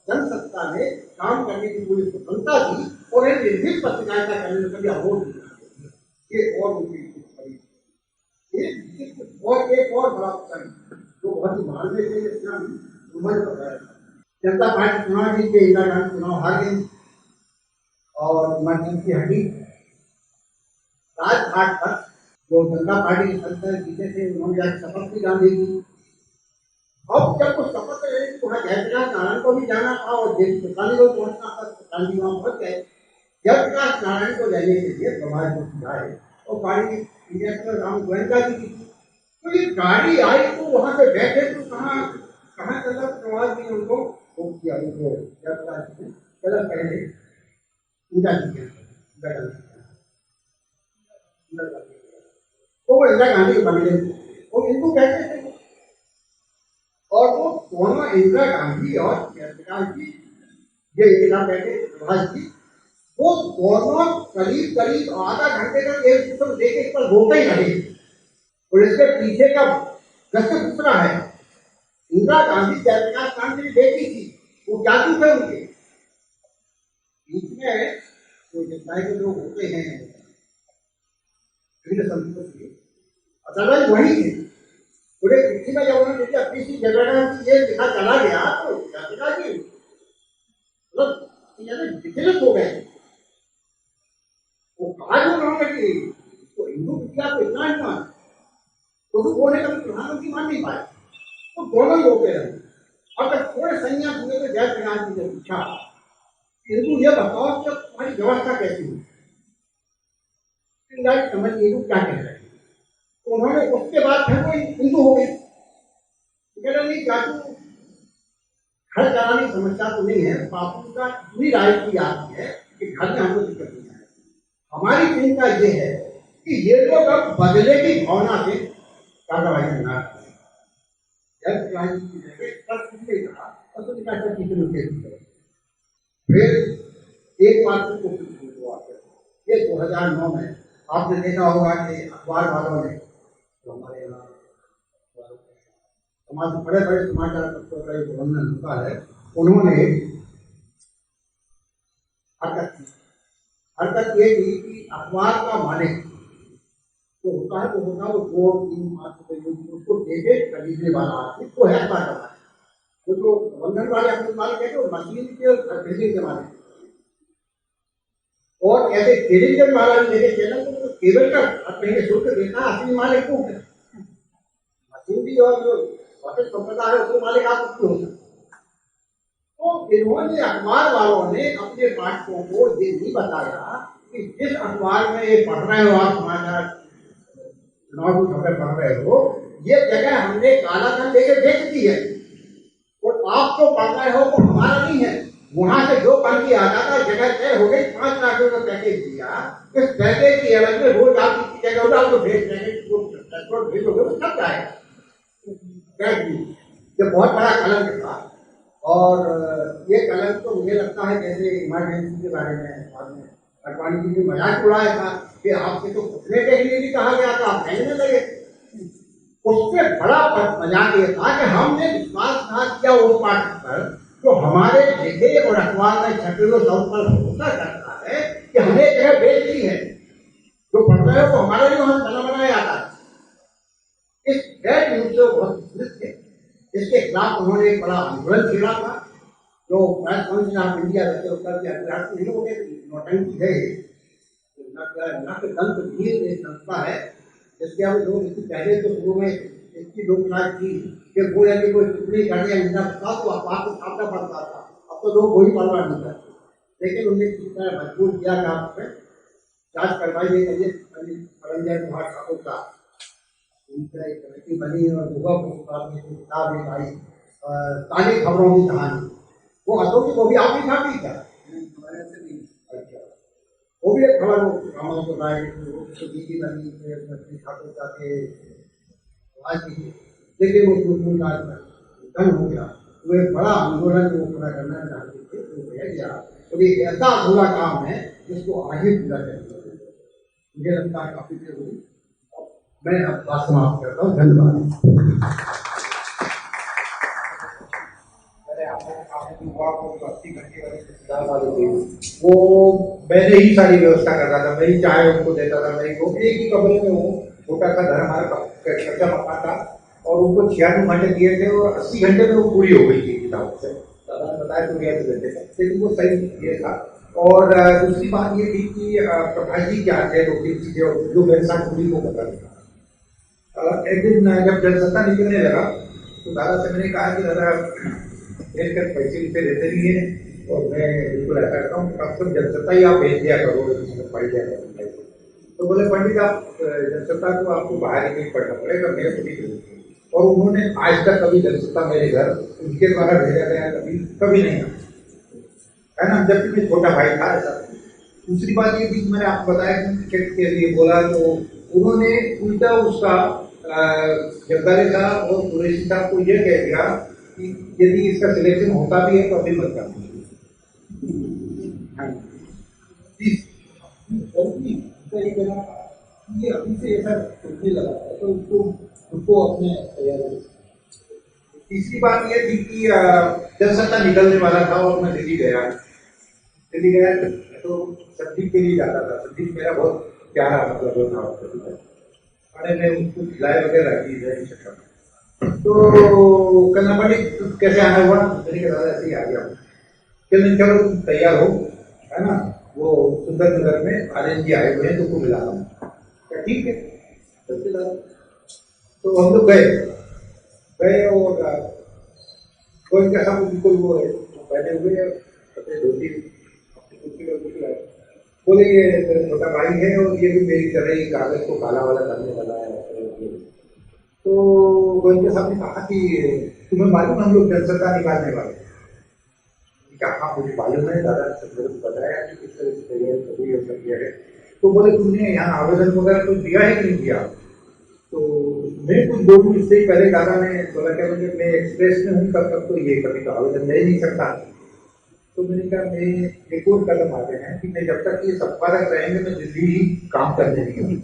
जनसत्ता ने काम करने की पूरी स्वतंत्रता दी और एक निर्भीक पत्रकारिता करने में कभी अवरोध नहीं। ये और एक और बड़ा प्रसंग जो बहुत ही मानने के लिए जनता पार्टी चुनाव जीत के इंदिरा गांधी चुनाव हार गई और इमरजेंसी हटी। राजघाट पर जो जनता पार्टी के सदस्य जीते थे उन्होंने जाकर शपथ भी गांधी की। अब जब वो शपथ लेने वहाँ जयप्रकाश नारायण को भी जाना था और जयप्रकाश को पहुंचना था, गांधी वहाँ पहुंच गए। जयप्रकाश नारायण को लेने के लिए प्रभात जोशी आए और गाड़ी इंडिया राम गोयनका जी की थी, तो ये गाड़ी आई तो वहां से बैठे तो कहाँ चला प्रभात जी ने उनको रोक दिया, उनको जयप्रकाश जी ने चला पहले पूजा की तो वो इंदिरा गांधी के बंगले वो हिंदू कहते थे और वो दोनों इंदिरा गांधी और जयप्रकाश जी ये इंदिरा कहते प्रभात जी वो दोनों करीब करीब आधा घंटे तक एक दूसरे को देख इस पर रोते ही रहे और इसके पीछे का गश्त दूसरा है। इंदिरा गांधी जयप्रकाश नारायण जी बेटी थी, वो जादू थे उनके बीच में वो जितना के लोग होते हैं अदरवाइज वही थे पूरे पृथ्वी में। जब उन्होंने देखा अपनी सी जगह ये लिखा चला गया तो जयप्रकाश जी मतलब विचलित हो गए। वो कहा जो उन्होंने कि तो हिंदू विद्या को इतना ही मान तो उन्होंने कभी प्रधानमंत्री मान नहीं पाए, तो दोनों ही होते रहे। और जब थोड़े संन्यास हुए तो जयप्रकाश जी ने पूछा हिंदू ये बताओ कि तुम्हारी व्यवस्था कैसी हुई, समझ हिंदू क्या कह रहे हैं। तो उन्होंने उसके बाद फिर वो हिंदू हो गए। कह रहे नहीं जादू घर चलाने की समस्या तो नहीं है, बापू का पूरी राय की आती है कि घर में हमको दिक्कत नहीं है। हमारी चिंता ये है कि ये लोग अब बदले की भावना से कार्रवाई करना फिर एक बात को ये 2009 में आपने देखा होगा कि अखबार वालों ने तो हमारे यहाँ समाज बड़े बड़े समाचार पत्रों का प्रबंधन होता है, उन्होंने हरकत ये की कि अखबार का मालिक तो होता है वो 2-3-5 रुपये उसको दे दे खरीदने वाला आदमी तो है अखबार का मालिक, वो तो प्रबंधन वाले अपने मालिक है मशीन के खरीदने के मालिक और ऐसे टेलीविजन वाला भी देखे चैनल तो केबल का महीने शुल्क देता है, असली मालिक को मशीन भी और संपदा है उसके मालिक आप उसकी हो सकते। तो इन्होंने अखबार वालों ने अपने पाठकों को ये नहीं बताया कि जिस अखबार में ये पढ़ रहे हो आप समाचार चुनाव की खबरें पढ़ रहे हो ये जगह हमने काला धन लेके बेच दी है और आप जो पढ़ रहे हो वो हमारा नहीं है। वहां से जो बन के आ जाता जगह तय हो गई, 5 लाख रुपये का पैकेज दिया, इस पैकेज की एवज में रोज आप की जगह होगा आपको भेज देंगे, भेजोगे वो सब जाएगा। ये बहुत बड़ा कलंक था और ये कलंक तो मुझे लगता है जैसे इमरजेंसी के बारे में बाद में अडवाणी जी ने मजाक उड़ाया था कि आपसे तो घुटने टेकने नहीं कहा गया था, आप कहने लगे। उससे बड़ा मजाक ये था कि हमने विश्वासघात किया उस पार्टी पर जो हमारे लिखे और अखबार में छपे हुए सब पर भरोसा करता है कि हमें एक जगह बेचती है, जो पढ़ता है वो हमारे लिए वहां बना बनाया जाता है। इस गैर न्यूज से बहुत विस्तृत थे। इसके खिलाफ उन्होंने एक बड़ा आंदोलन छेड़ा था, जो प्रेस काउंसिल ऑफ इंडिया रहते उत्तर के अंतर्राष्ट्रीय लोग नौटंकी है। दंत भीड़ एक संस्था है जिसके अब लोग इससे पहले तो शुरू में इसकी लोकलाज थी कि वो यदि कोई टिप्पणी करने निंदा करता तो अखबार को छापना पड़ता था। अब तो लोग वही परवाह नहीं करते, लेकिन उन्हें किस तरह मजबूर किया कि आप जांच करवाइए। रंजन कुमार ठाकुर का एक कमेटी बनी और किताब एक आई ताज़ी खबरों की कहानी, वो अशोक को भी आपने छापी क्या? अच्छा, वो भी एक खबर रामा को लाए दीदी बनी ठाकुर का के लेकिन वो धन हो गया। वो एक बड़ा आंदोलन वो पूरा करना चाहते थे, तो रह गया। तो एक ऐसा अधूरा काम है जिसको आगे पूरा करना मुझे लगता है काफी जरूरी। मैं अब बात समाप्त करता हूँ। धन्यवाद। वो मैंने ही सारी व्यवस्था करता था, मैं ही चाय उनको देता था, मैं ही एक ही कमरे में वो छोटा सा घर हमारा कच्चा मकान था और उनको 96 घंटे दिए थे और 80 घंटे में वो पूरी हो गई थी किताब से। दादा ने बताया तो घंटे का, लेकिन वो सही ये था। और दूसरी बात ये थी कि प्रकाश जी क्या थे, दो तीन चीजें जो मेरे साथ पूरी को पता था। एक दिन जब जनसत्ता निकलने लगा तो दादा से मैंने कहा कि दादा पैसे उसे देते नहीं है और मैं बिल्कुल ऐसा करता हूँ, कम से कम जनसत्ता ही आप भेज दिया करो, पढ़ दिया करो। तो बोले पंडित आप जनसत्ता को आपको बाहर ही नहीं पढ़ना पड़ेगा, मेरे को नहीं। और उन्होंने आज तक कभी जनसत्ता मेरे घर उनके द्वारा भेजा गया कभी नहीं है ना, जबकि मैं छोटा भाई था ऐसा। दूसरी बात ये थी, मैंने आपको बताया क्रिकेट के लिए बोला तो उन्होंने उल्टा उसका जगदाले साहब और कुरैशी साहब को यह कह दिया कि यदि इसका सिलेक्शन होता भी है तो अभी मत करना। ये अभी से ऐसा सोचने लगा तो उसको अपने तैयारी। तीसरी बात ये थी कि जनसत्ता निकलने वाला था और मैं दिल्ली गया तो संदीप के लिए जाता था। संदीप मेरा बहुत प्यारा मतलब था, अरे मैं उसको खिलाए वगैरह की नहीं सकता। तो कहना पड़ी कैसे आना हुआ, मैंने कहा ऐसे ही आ गया। चलो तुम तैयार हो, है ना, वो सुंदर नगर में आर्यन जी आए हुए हैं, तुमको मिला हूँ। ठीक है, तो हम लोग गए और कोई कैसा बिल्कुल वो पहने हुए अपने धोती बोले ये मेरा छोटा भाई है और ये भी मेरी तरह ही कागज को काला वाला करने वाला है। तो गोविंद साहब ने कहा कि तुम्हें मालूम हम लोग जनसत्ता निकालने वाले क्या? हाँ मुझे मालूम है, दादा ने बताया कि किस तरह से तैयारी सभी और सब है। तो बोले तुमने यहाँ आवेदन वगैरह कुछ दिया है कि नहीं दिया? तो मैं कुछ 2 दिन इससे पहले दादा ने बोला क्या मुझे मैं एक्सप्रेस में हूँ, तब तक तो ये कभी तो आवेदन ले नहीं सकता। तो मैंने कहा मैं एक और कदम आते हैं कि मैं जब तक ये संपादक रहेंगे मैं दिल्ली ही काम करने नहीं हूँ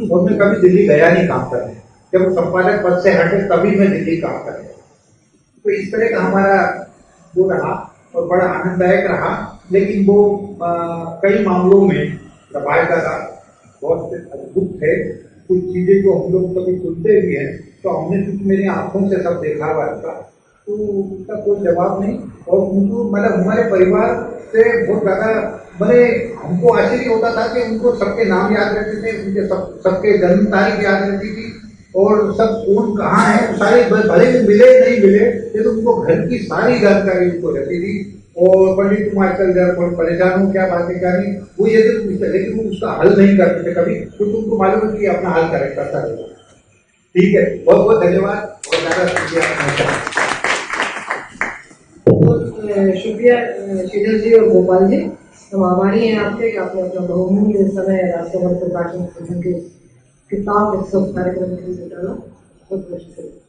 और मैं कभी दिल्ली गया नहीं काम करने। जब वो संपादक पद से हटे तभी मैं दिल्ली काम करने। तो इस तरह का हमारा वो रहा और बड़ा आनंददायक रहा। लेकिन वो कई मामलों में रबायदा था, बहुत अद्भुत थे। कुछ चीजें जो हम लोग कभी सुनते भी हैं तो हमने कुछ मेरी आंखों से सब देखा हुआ था, तो उसका कोई जवाब नहीं। और उनको मतलब हमारे परिवार से बहुत ज़्यादा बड़े हमको आश्चर्य होता था कि उनको सबके नाम याद रहते थे, उनके सबके जन्म तारीख याद रहती थी और सब कौन कहाँ है सारे भले ही मिले नहीं मिले लेकिन उनको घर की सारी जानकारी उनको रहती थी। और पंडित तुम आजकल जरा परेशान हो क्या बातें क्या नहीं वो ये तो पूछते, लेकिन वो उसका हल नहीं करते थे कभी, तो तुमको मालूम है कि अपना हल करेक्ट करता रहेगा। ठीक है, बहुत बहुत धन्यवाद। बहुत ज़्यादा शुक्रिया शीतल जी और गोपाल जी। हम आभारी हैं आपके कि आपने अपना बहुमूल्य समय राष्ट्रपति प्रकाशन संगठन के किताब उत्सव कार्यक्रम के लिए निकाला। बहुत बहुत शुक्रिया।